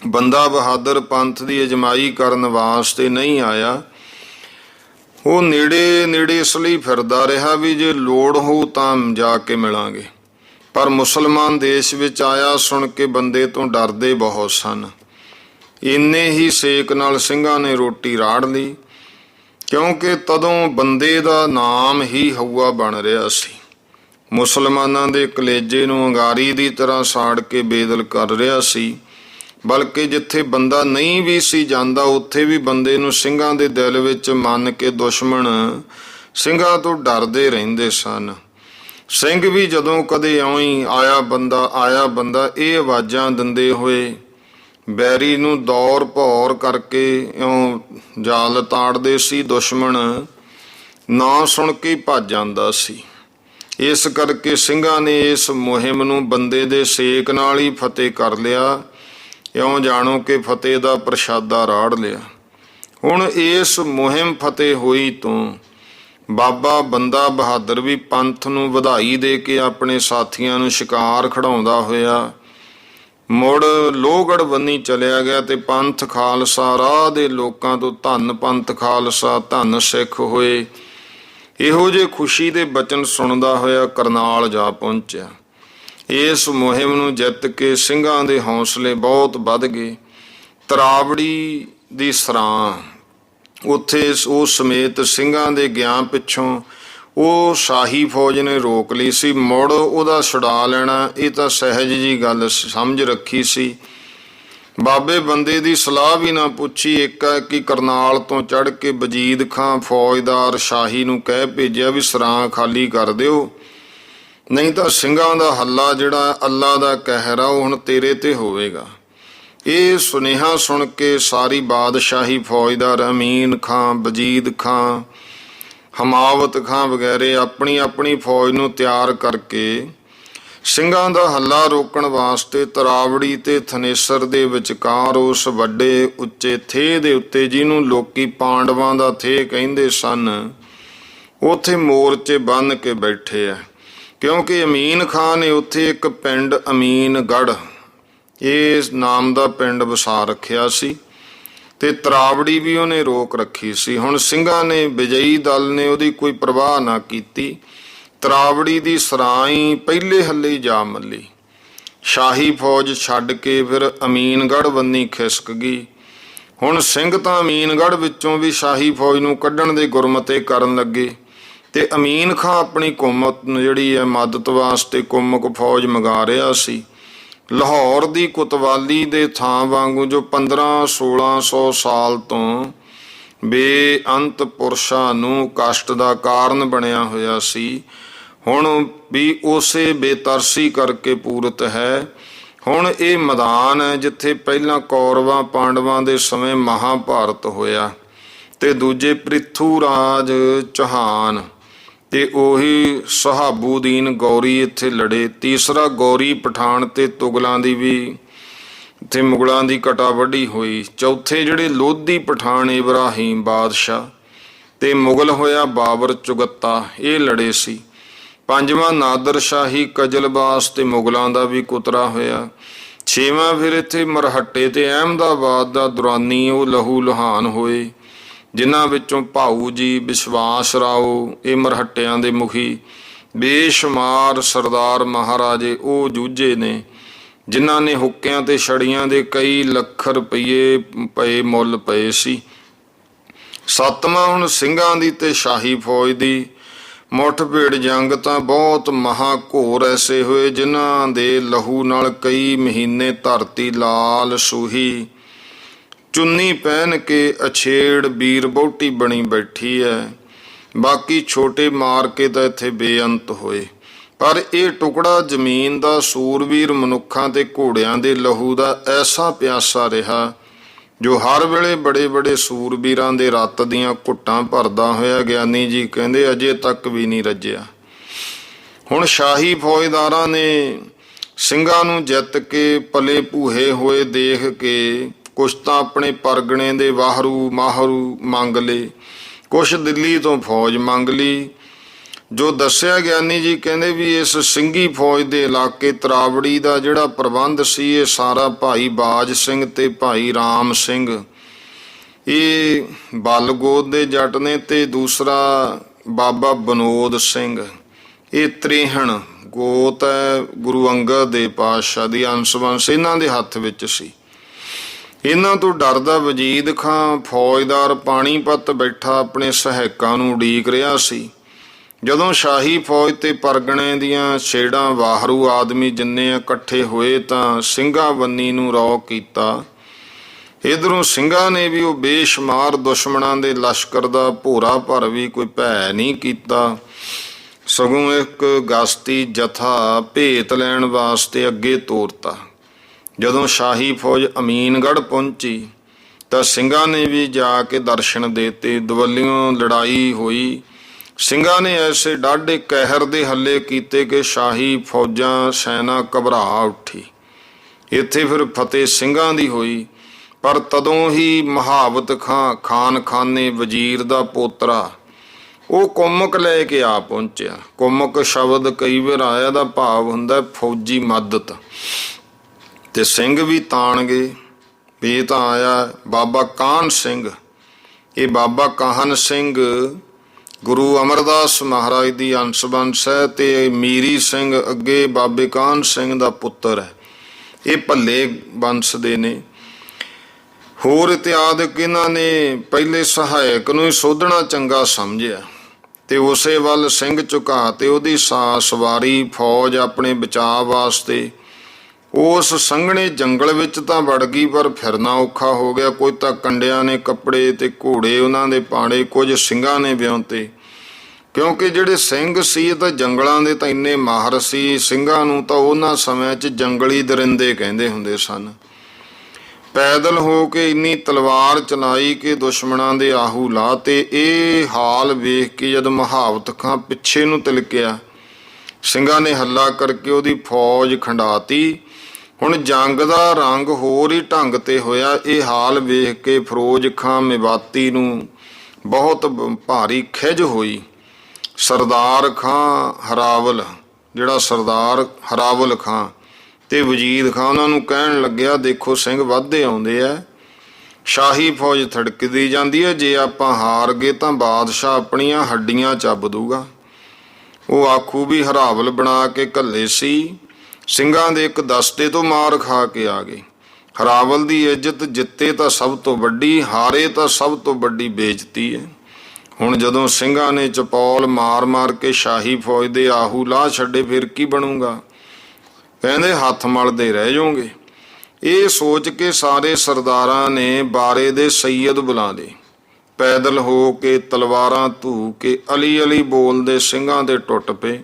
ਬੰਦਾ ਬਹਾਦਰ ਪੰਥ ਦੀ ਅਜਮਾਈ ਕਰਨ ਵਾਸਤੇ ਨਹੀਂ ਆਇਆ, ਉਹ ਨੇੜੇ ਨੇੜੇ ਇਸ ਲਈ ਫਿਰਦਾ ਰਿਹਾ ਵੀ ਜੇ ਲੋੜ ਹੋਊ ਤਾਂ ਜਾ ਕੇ ਮਿਲਾਂਗੇ। ਪਰ ਮੁਸਲਮਾਨ ਦੇਸ਼ ਵਿੱਚ ਆਇਆ ਸੁਣ ਕੇ ਬੰਦੇ ਤੋਂ ਡਰਦੇ ਬਹੁਤ ਸਨ। ਇੰਨੇ ਹੀ ਸੇਕ ਨਾਲ ਸਿੰਘਾਂ ਨੇ ਰੋਟੀ ਰਾੜ ਲਈ, ਕਿਉਂਕਿ ਤਦੋਂ ਬੰਦੇ ਦਾ ਨਾਮ ਹੀ ਹਊਆ ਬਣ ਰਿਹਾ ਸੀ। ਮੁਸਲਮਾਨਾਂ ਦੇ ਕਲੇਜੇ ਨੂੰ ਅੰਗਾਰੀ ਦੀ ਤਰ੍ਹਾਂ ਸਾੜ ਕੇ ਬੇਦਲ ਕਰ ਰਿਹਾ ਸੀ। ਬਲਕਿ ਜਿੱਥੇ ਬੰਦਾ ਨਹੀਂ ਵੀ ਸੀ ਜਾਂਦਾ ਉੱਥੇ ਵੀ ਬੰਦੇ ਨੂੰ ਸਿੰਘਾਂ ਦੇ ਦਿਲ ਵਿੱਚ ਮੰਨ ਕੇ ਦੁਸ਼ਮਣ ਸਿੰਘਾਂ ਤੋਂ ਡਰਦੇ ਰਹਿੰਦੇ ਸਨ। ਸਿੰਘ ਵੀ ਜਦੋਂ ਕਦੇ ਇਉਂ ਹੀ ਆਇਆ ਬੰਦਾ ਇਹ ਆਵਾਜ਼ਾਂ ਦਿੰਦੇ ਹੋਏ ਬੈਰੀ ਨੂੰ ਦੌਰ ਭੌਰ ਕਰਕੇ ਇਉਂ ਜਾਲ ਤਾੜਦੇ ਸੀ। ਦੁਸ਼ਮਣ ਨਾ ਸੁਣ ਕੇ ਭੱਜ ਜਾਂਦਾ ਸੀ। ਇਸ ਕਰਕੇ ਸਿੰਘਾਂ ਨੇ ਇਸ ਮੁਹਿੰਮ ਨੂੰ ਬੰਦੇ ਦੇ ਸੇਕ ਨਾਲ ਹੀ ਫਤਿਹ ਕਰ ਲਿਆ। ਇਉਂ ਜਾਣੋ ਕਿ ਫਤਿਹ ਦਾ ਪ੍ਰਸ਼ਾਦਾ ਰਾੜ ਲਿਆ। ਹੁਣ ਇਸ ਮੁਹਿੰਮ ਫਤਿਹ ਹੋਈ ਤੋਂ ਬਾਬਾ ਬੰਦਾ ਬਹਾਦਰ ਵੀ ਪੰਥ ਨੂੰ ਵਧਾਈ ਦੇ ਕੇ ਆਪਣੇ ਸਾਥੀਆਂ ਨੂੰ ਸ਼ਿਕਾਰ ਖੜਾਉਂਦਾ ਹੋਇਆ ਮੁੜ ਲੋਹਗੜ੍ਹ ਬੰਨੀ ਚਲਿਆ ਗਿਆ ਤੇ ਪੰਥ ਖਾਲਸਾ ਰਾਹ ਦੇ ਲੋਕਾਂ ਤੋਂ ਧੰਨ ਪੰਥ ਖਾਲਸਾ ਧੰਨ ਸਿੱਖ ਹੋਏ ਇਹੋ ਜਿਹੇ ਖੁਸ਼ੀ ਦੇ ਬਚਨ ਸੁਣਦਾ ਹੋਇਆ ਕਰਨਾਲ ਜਾ ਪਹੁੰਚਿਆ। ਇਸ ਮੁਹਿੰਮ ਨੂੰ ਜਿੱਤ ਕੇ ਸਿੰਘਾਂ ਦੇ ਹੌਸਲੇ ਬਹੁਤ ਵੱਧ ਗਏ। ਤਰਾਵੜੀ ਦੀ ਸਰਾਂ ਉੱਥੇ ਉਸ ਸਮੇਤ ਸਿੰਘਾਂ ਦੇ ਗਿਆ ਪਿੱਛੋਂ ਉਹ ਸ਼ਾਹੀ ਫੌਜ ਨੇ ਰੋਕ ਲਈ ਸੀ। ਮੁੜ ਉਹਦਾ ਛੁਡਾ ਲੈਣਾ ਇਹ ਤਾਂ ਸਹਿਜ ਜੀ ਗੱਲ ਸਮਝ ਰੱਖੀ ਸੀ। ਬਾਬੇ ਬੰਦੇ ਦੀ ਸਲਾਹ ਵੀ ਨਾ ਪੁੱਛੀ, ਕਿ ਕਰਨਾਲ ਤੋਂ ਚੜ੍ਹ ਕੇ ਵਜੀਦ ਖਾਂ ਫੌਜਦਾਰ ਸ਼ਾਹੀ ਨੂੰ ਕਹਿ ਭੇਜਿਆ ਵੀ ਸਰਾਂ ਖਾਲੀ ਕਰ ਦਿਓ, ਨਹੀਂ ਤਾਂ ਸਿੰਘਾਂ ਦਾ ਹੱਲਾ ਜਿਹੜਾ ਅੱਲਾ ਦਾ ਕਹਿਰ ਆ ਉਹ ਹੁਣ ਤੇਰੇ ਤੇ ਹੋਵੇਗਾ। ਇਹ ਸੁਨੇਹਾ ਸੁਣ ਕੇ ਸਾਰੀ ਬਾਦਸ਼ਾਹੀ ਫੌਜਦਾਰ ਅਮੀਨ ਖਾਂ, ਵਜੀਦ ਖਾਂ, ਹਮਾਵਤ ਖਾਂ ਵਗੈਰੇ ਆਪਣੀ ਆਪਣੀ ਫੌਜ ਨੂੰ ਤਿਆਰ ਕਰਕੇ ਸਿੰਘਾਂ ਦਾ ਹੱਲਾ ਰੋਕਣ ਵਾਸਤੇ ਤਰਾਵੜੀ ਤੇ ਥਨੇਸਰ ਦੇ ਵਿਚਕਾਰ ਉਸ ਵੱਡੇ ਉੱਚੇ ਥੇ ਦੇ ਉੱਤੇ, ਜਿਹਨੂੰ ਲੋਕੀ ਪਾਂਡਵਾਂ ਦਾ ਥੇ ਕਹਿੰਦੇ ਸਨ, ਉੱਥੇ ਮੋਰਚੇ ਬੰਨ੍ਹ ਕੇ ਬੈਠੇ ਆ। ਕਿਉਂਕਿ ਅਮੀਨ ਖਾਂ ਨੇ ਉੱਥੇ ਇੱਕ ਪਿੰਡ ਅਮੀਨਗੜ੍ਹ ਇਸ ਨਾਮ ਦਾ ਪਿੰਡ ਵਸਾ ਰੱਖਿਆ ਸੀ ਤੇ ਤਰਾਵੜੀ ਵੀ ਉਹਨੇ ਰੋਕ ਰੱਖੀ ਸੀ। ਹੁਣ ਸਿੰਘਾਂ ਨੇ ਵਿਜয়ੀ ਦਲ ਨੇ ਉਹਦੀ ਕੋਈ ਪਰਵਾਹ ਨਾ ਕੀਤੀ। ਤਰਾਵੜੀ ਦੀ ਸਰਾਈ ਪਹਿਲੇ ਹੱਲੇ ਜਾ ਮੱਲੀ। ਸ਼ਾਹੀ ਫੌਜ ਛੱਡ ਕੇ ਫਿਰ ਅਮੀਨਗੜ੍ਹ ਬੰਨੀ ਖਿਸਕ ਗਈ। ਹੁਣ ਸਿੰਘ ਤਾਂ ਅਮੀਨਗੜ੍ਹ ਵਿੱਚੋਂ ਵੀ ਸ਼ਾਹੀ ਫੌਜ ਨੂੰ ਕੱਢਣ ਦੇ ਗੁਰਮਤੇ ਕਰਨ ਲੱਗੇ ਤੇ ਅਮੀਨ ਖਾਂ ਆਪਣੀ ਕੌਮਤ ਜਿਹੜੀ ਹੈ ਮਦਦ ਵਾਸਤੇ ਕੁੰਮਕ ਫੌਜ ਮੰਗਾ ਰਿਹਾ ਸੀ। ਲਾਹੌਰ ਦੀ ਕੁਤਵਾਲੀ ਦੇ ਥਾਂ ਵਾਂਗੂ ਜੋ 1500-1600 ਸਾਲ ਤੋਂ ਬੇਅੰਤ ਪੁਰਸ਼ਾਂ ਨੂੰ ਕਸ਼ਟ ਦਾ ਕਾਰਨ ਬਣਿਆ ਹੋਇਆ ਸੀ, ਹੁਣ ਵੀ ਉਸੇ ਬੇਤਰਸੀ ਕਰਕੇ ਪੂਰਤ ਹੈ। ਹੁਣ ਇਹ ਮੈਦਾਨ ਹੈ ਜਿੱਥੇ ਪਹਿਲਾਂ ਕੌਰਵਾਂ ਪਾਂਡਵਾਂ ਦੇ ਸਮੇਂ ਮਹਾਭਾਰਤ ਹੋਇਆ ਤੇ ਦੂਜੇ ਪ੍ਰਿਥੂ ਰਾਜ ਚੌਹਾਨ ਤੇ ਉਹੀ ਸੁਹਾਬੂਦੀਨ ਗੌਰੀ ਇੱਥੇ ਲੜੇ। ਤੀਸਰਾ ਗੌਰੀ ਪਠਾਨ ਤੇ ਤੁਗਲਾਂ ਦੀ ਵੀ ਇੱਥੇ ਮੁਗਲਾਂ ਦੀ ਕਟਾਵੱਢੀ ਹੋਈ। ਚੌਥੇ ਜਿਹੜੇ ਲੋਧੀ ਪਠਾਨ ਇਬਰਾਹੀਮ ਬਾਦਸ਼ਾਹ ਤੇ ਮੁਗਲ ਹੋਇਆ ਬਾਬਰ ਚੁਗੱਤਾ, ਇਹ ਲੜੇ ਸੀ। ਪੰਜਵਾਂ ਨਾਦਰ ਸ਼ਾਹੀ ਕਜਲਬਾਸ ਤੇ ਮੁਗਲਾਂ ਦਾ ਵੀ ਕੁਤਰਾ ਹੋਇਆ। ਛੇਵਾਂ ਫਿਰ ਇੱਥੇ ਮਰਹੱਟੇ ਤੇ ਅਹਿਮਦਾਬਾਦ ਦਾ ਦੁਰਾਨੀ ਉਹ ਲਹੂ ਲੁਹਾਨ ਹੋਏ, ਜਿਨ੍ਹਾਂ ਵਿੱਚੋਂ ਭਾਊ ਜੀ, ਵਿਸ਼ਵਾਸ ਰਾਓ ਇਹ ਮਰਹੱਟਿਆਂ ਦੇ ਮੁਖੀ, ਬੇਸ਼ੁਮਾਰ ਸਰਦਾਰ ਮਹਾਰਾਜੇ ਉਹ ਜੂਝੇ ਨੇ, ਜਿਨ੍ਹਾਂ ਨੇ ਹੁੱਕਿਆਂ ਤੇ ਛੜੀਆਂ ਦੇ ਕਈ ਲੱਖ ਰੁਪਈਏ ਪਏ ਮੁੱਲ ਪਏ ਸੀ। ਸੱਤਵਾਂ ਹੁਣ ਸਿੰਘਾਂ ਦੀ ਤੇ ਸ਼ਾਹੀ ਫੌਜ ਦੀ ਮੁੱਠਭੇੜ ਜੰਗ ਤਾਂ ਬਹੁਤ ਮਹਾ ਘੋਰ ਐਸੇ ਹੋਏ, ਜਿਨ੍ਹਾਂ ਦੇ ਲਹੂ ਨਾਲ ਕਈ ਮਹੀਨੇ ਧਰਤੀ ਲਾਲ ਸੂਹੀ ਚੁੰਨੀ ਪਹਿਨ ਕੇ ਅਛੇੜ ਵੀਰ ਬੋਟੀ ਬਣੀ ਬੈਠੀ ਹੈ। ਬਾਕੀ ਛੋਟੇ ਮਾਰ ਕੇ ਤਾਂ ਇੱਥੇ ਬੇਅੰਤ ਹੋਏ। ਪਰ ਇਹ ਟੁਕੜਾ ਜ਼ਮੀਨ ਦਾ ਸੂਰਵੀਰ ਮਨੁੱਖਾਂ ਤੇ ਘੋੜਿਆਂ ਦੇ ਲਹੂ ਦਾ ਐਸਾ ਪਿਆਸਾ ਰਿਹਾ, ਜੋ ਹਰ ਵੇਲੇ ਬੜੇ ਬੜੇ ਸੂਰਬੀਰਾਂ ਦੇ ਰੱਤ ਦੀਆਂ ਘੁੱਟਾਂ ਭਰਦਾ ਹੋਇਆ ਗਿਆਨੀ ਜੀ ਕਹਿੰਦੇ ਅਜੇ ਤੱਕ ਵੀ ਨਹੀਂ ਰੱਜਿਆ। ਹੁਣ ਸ਼ਾਹੀ ਫੌਜਦਾਰਾਂ ਨੇ ਸਿੰਘਾਂ ਨੂੰ ਜਿੱਤ ਕੇ ਪਲੇ ਭੂਹੇ ਹੋਏ ਦੇਖ ਕੇ ਕੁਛ ਤਾਂ ਆਪਣੇ ਪਰਗਣੇ ਦੇ ਵਾਹਰੂ ਮਾਹਰੂ ਮੰਗ ਲਏ, ਕੁਛ ਦਿੱਲੀ ਤੋਂ ਫੌਜ ਮੰਗ ਲਈ। ਜੋ ਦੱਸਿਆ ਗਿਆਨੀ ਜੀ ਕਹਿੰਦੇ ਵੀ ਇਸ ਸਿੰਘੀ ਫੌਜ ਦੇ ਇਲਾਕੇ ਤਰਾਵੜੀ ਦਾ ਜਿਹੜਾ ਪ੍ਰਬੰਧ ਸੀ ਇਹ ਸਾਰਾ ਭਾਈ ਬਾਜ ਸਿੰਘ ਤੇ ਭਾਈ ਰਾਮ ਸਿੰਘ ਇਹ ਬਲਗੋਦ ਦੇ ਜੱਟ ਨੇ, ਤੇ ਦੂਸਰਾ ਬਾਬਾ ਬਨੋਦ ਸਿੰਘ ਇਹ ਤ੍ਰੇਹਣ ਗੋਤ ਹੈ ਗੁਰੂ ਅੰਗਦ ਦੇ ਪਾਤਸ਼ਾਹ ਦੀ ਅੰਸ਼-ਵੰਸ਼ ਇਹਨਾਂ ਦੇ ਹੱਥ ਵਿੱਚ ਸੀ। ਇਹਨਾਂ ਤੋਂ ਡਰਦਾ ਵਜੀਦ ਖਾਂ ਫੌਜਦਾਰ ਪਾਣੀਪਤ ਬੈਠਾ ਆਪਣੇ ਸਹਾਇਕਾਂ ਨੂੰ ਉਡੀਕ ਰਿਹਾ ਸੀ। ਜਦੋਂ ਸ਼ਾਹੀ ਫੌਜ ਤੇ ਪਰਗਣੇ ਦੀਆਂ ਛੇੜਾਂ ਵਾਹਰੂ ਆਦਮੀ ਜਿੰਨੇ ਇਕੱਠੇ ਹੋਏ ਤਾਂ ਸਿੰਘਾਂ ਬੰਨੀ ਨੂੰ ਰੌਕ ਕੀਤਾ। ਇਧਰੋਂ ਸਿੰਘਾਂ ਨੇ ਵੀ ਉਹ ਬੇਸ਼ੁਮਾਰ ਦੁਸ਼ਮਣਾਂ ਦੇ ਲਸ਼ਕਰ ਦਾ ਭੋਰਾ ਭਰ ਵੀ ਕੋਈ ਭੈ ਨਹੀਂ ਕੀਤਾ, ਸਗੋਂ ਇੱਕ ਗਸਤੀ ਜਥਾ ਭੇਤ ਲੈਣ ਵਾਸਤੇ ਅੱਗੇ ਤੋਰਤਾ। ਜਦੋਂ ਸ਼ਾਹੀ ਫੌਜ ਅਮੀਨਗੜ੍ਹ ਪਹੁੰਚੀ ਤਾਂ ਸਿੰਘਾਂ ਨੇ ਵੀ ਜਾ ਕੇ ਦਰਸ਼ਨ ਦੇਤੇ। ਦਵੱਲਿਓਂ ਲੜਾਈ ਹੋਈ, ਸਿੰਘਾਂ ਨੇ ਐਸੇ ਡਾਢੇ ਕਹਿਰ ਦੇ ਹੱਲੇ ਕੀਤੇ ਕਿ ਸ਼ਾਹੀ ਫੌਜਾਂ ਸੈਨਾ ਘਬਰਾ ਉੱਠੀ। ਇੱਥੇ ਫਿਰ ਫਤਿਹ ਸਿੰਘਾਂ ਦੀ ਹੋਈ। ਪਰ ਤਦੋਂ ਹੀ ਮੁਹਾਵਤ ਖਾਨ ਖਾਨੇ ਵਜ਼ੀਰ ਦਾ ਪੋਤਰਾ ਉਹ ਕੁੰਮਕ ਲੈ ਕੇ ਆ ਪਹੁੰਚਿਆ। ਕੁੰਮਕ ਸ਼ਬਦ ਕਈ ਵਾਰ ਆਇਆ ਦਾ ਭਾਵ ਹੁੰਦਾ ਫੌਜੀ ਮਦਦ, ਤੇ ਸਿੰਘ ਵੀ ਤਾਣ ਗਏ ਵੀ ਇਹ ਤਾਂ ਆਇਆ ਬਾਬਾ ਕਾਹਨ ਸਿੰਘ। ਇਹ ਬਾਬਾ ਕਾਹਨ ਸਿੰਘ ਗੁਰੂ ਅਮਰਦਾਸ ਮਹਾਰਾਜ ਦੀ ਅੰਸ਼-ਬੰਸ਼ ਹੈ ਤੇ ਮੀਰੀ ਸਿੰਘ ਅੱਗੇ ਬਾਬੇ ਕਾਹਨ ਸਿੰਘ ਦਾ ਪੁੱਤਰ ਹੈ। ਇਹ ਭੱਲੇ ਬੰਸ਼ ਦੇ ਨੇ। ਹੋਰ ਇਤਿਆਦਿਕ ਇਹਨਾਂ ਨੇ ਪਹਿਲੇ ਸਹਾਇਕ ਨੂੰ ਹੀ ਸੋਧਣਾ ਚੰਗਾ ਸਮਝਿਆ ਤੇ ਉਸੇ ਵੱਲ ਸਿੰਘ ਝੁਕਾ ਤੇ ਉਹਦੀ ਸਵਾਰੀ ਫੌਜ ਆਪਣੇ ਬਚਾਅ ਵਾਸਤੇ ਉਸ ਸੰਘਣੇ ਜੰਗਲ ਵਿੱਚ ਤਾਂ ਵੜ ਗਈ, ਪਰ ਫਿਰਨਾ ਔਖਾ ਹੋ ਗਿਆ। ਕੋਈ ਤਾਂ ਕੰਡਿਆਂ ਨੇ ਕੱਪੜੇ ਤੇ ਘੋੜੇ ਉਹਨਾਂ ਦੇ ਪਾੜੇ, ਕੁਝ ਸਿੰਘਾਂ ਨੇ ਵਿਉਂਤੇ, ਕਿਉਂਕਿ ਜਿਹੜੇ ਸਿੰਘ ਸੀ ਤਾਂ ਜੰਗਲਾਂ ਦੇ ਤਾਂ ਇੰਨੇ ਮਾਹਰ ਸੀ। ਸਿੰਘਾਂ ਨੂੰ ਤਾਂ ਉਹਨਾਂ ਸਮਿਆਂ 'ਚ ਜੰਗਲੀ ਦਰਿੰਦੇ ਕਹਿੰਦੇ ਹੁੰਦੇ ਸਨ। ਪੈਦਲ ਹੋ ਕੇ ਇੰਨੀ ਤਲਵਾਰ ਚਲਾਈ ਕਿ ਦੁਸ਼ਮਣਾਂ ਦੇ ਆਹੂ ਲਾ। ਤੇ ਇਹ ਹਾਲ ਵੇਖ ਕੇ ਜਦ ਮੁਹਾਵਤ ਖਾਂ ਪਿੱਛੇ ਨੂੰ ਤਿਲਕਿਆ, ਸਿੰਘਾਂ ਨੇ ਹੱਲਾ ਕਰਕੇ ਉਹਦੀ ਫੌਜ ਖੰਡਾਤੀ। ਹੁਣ ਜੰਗ ਦਾ ਰੰਗ ਹੋਰ ਹੀ ਢੰਗ ਤੇ ਹੋਇਆ। ਇਹ ਹਾਲ ਵੇਖ ਕੇ ਫਿਰੋਜ਼ ਖਾਂ ਮੇਵਾਤੀ ਨੂੰ ਬਹੁਤ ਭਾਰੀ ਖਿਝ ਹੋਈ। ਸਰਦਾਰ ਖਾਂ ਹਰਾਵਲ, ਜਿਹੜਾ ਸਰਦਾਰ ਹਰਾਵਲ ਖਾਂ ਤੇ ਵਜੀਦ ਖਾਂ, ਉਹਨਾਂ ਨੂੰ ਕਹਿਣ ਲੱਗਿਆ ਦੇਖੋ ਸਿੰਘ ਵੱਧਦੇ ਆਉਂਦੇ ਆ, ਸ਼ਾਹੀ ਫੌਜ ਥੜਕਦੀ ਜਾਂਦੀ ਹੈ, ਜੇ ਆਪਾਂ ਹਾਰ ਗਏ ਤਾਂ ਬਾਦਸ਼ਾਹ ਆਪਣੀਆਂ ਹੱਡੀਆਂ ਚੱਬ ਦੂਗਾ। ਉਹ ਆਖੂ ਵੀ ਹਰਾਵਲ ਬਣਾ ਕੇ ਘੱਲੇ ਸੀ, ਸਿੰਘਾਂ ਦੇ ਇੱਕ ਦਸਤੇ ਤੋਂ ਮਾਰ ਖਾ ਕੇ ਆ ਗਏ। ਹਰਾਵਲ ਦੀ ਇੱਜ਼ਤ ਜਿੱਤੇ ਤਾਂ ਸਭ ਤੋਂ ਵੱਡੀ, ਹਾਰੇ ਤਾਂ ਸਭ ਤੋਂ ਵੱਡੀ ਬੇਇੱਜ਼ਤੀ ਹੈ। ਹੁਣ ਜਦੋਂ ਸਿੰਘਾਂ ਨੇ ਚਪੌਲ ਮਾਰ ਕੇ ਸ਼ਾਹੀ ਫੌਜ ਦੇ ਆਹੂ ਲਾਹ ਛੱਡੇ, ਫਿਰ ਕੀ ਬਣੂਗਾ? ਕਹਿੰਦੇ ਹੱਥ ਮਲਦੇ ਰਹਿ ਜਾਓਗੇ। ਇਹ ਸੋਚ ਕੇ ਸਾਰੇ ਸਰਦਾਰਾਂ ਨੇ ਬਾਰੇ ਦੇ ਸੈਯਦ ਬੁਲਾ ਲਏ। ਪੈਦਲ ਹੋ ਕੇ ਤਲਵਾਰਾਂ ਧੂ ਕੇ ਅਲੀ ਅਲੀ ਬੋਲਦੇ ਸਿੰਘਾਂ ਦੇ ਟੁੱਟ ਪਏ।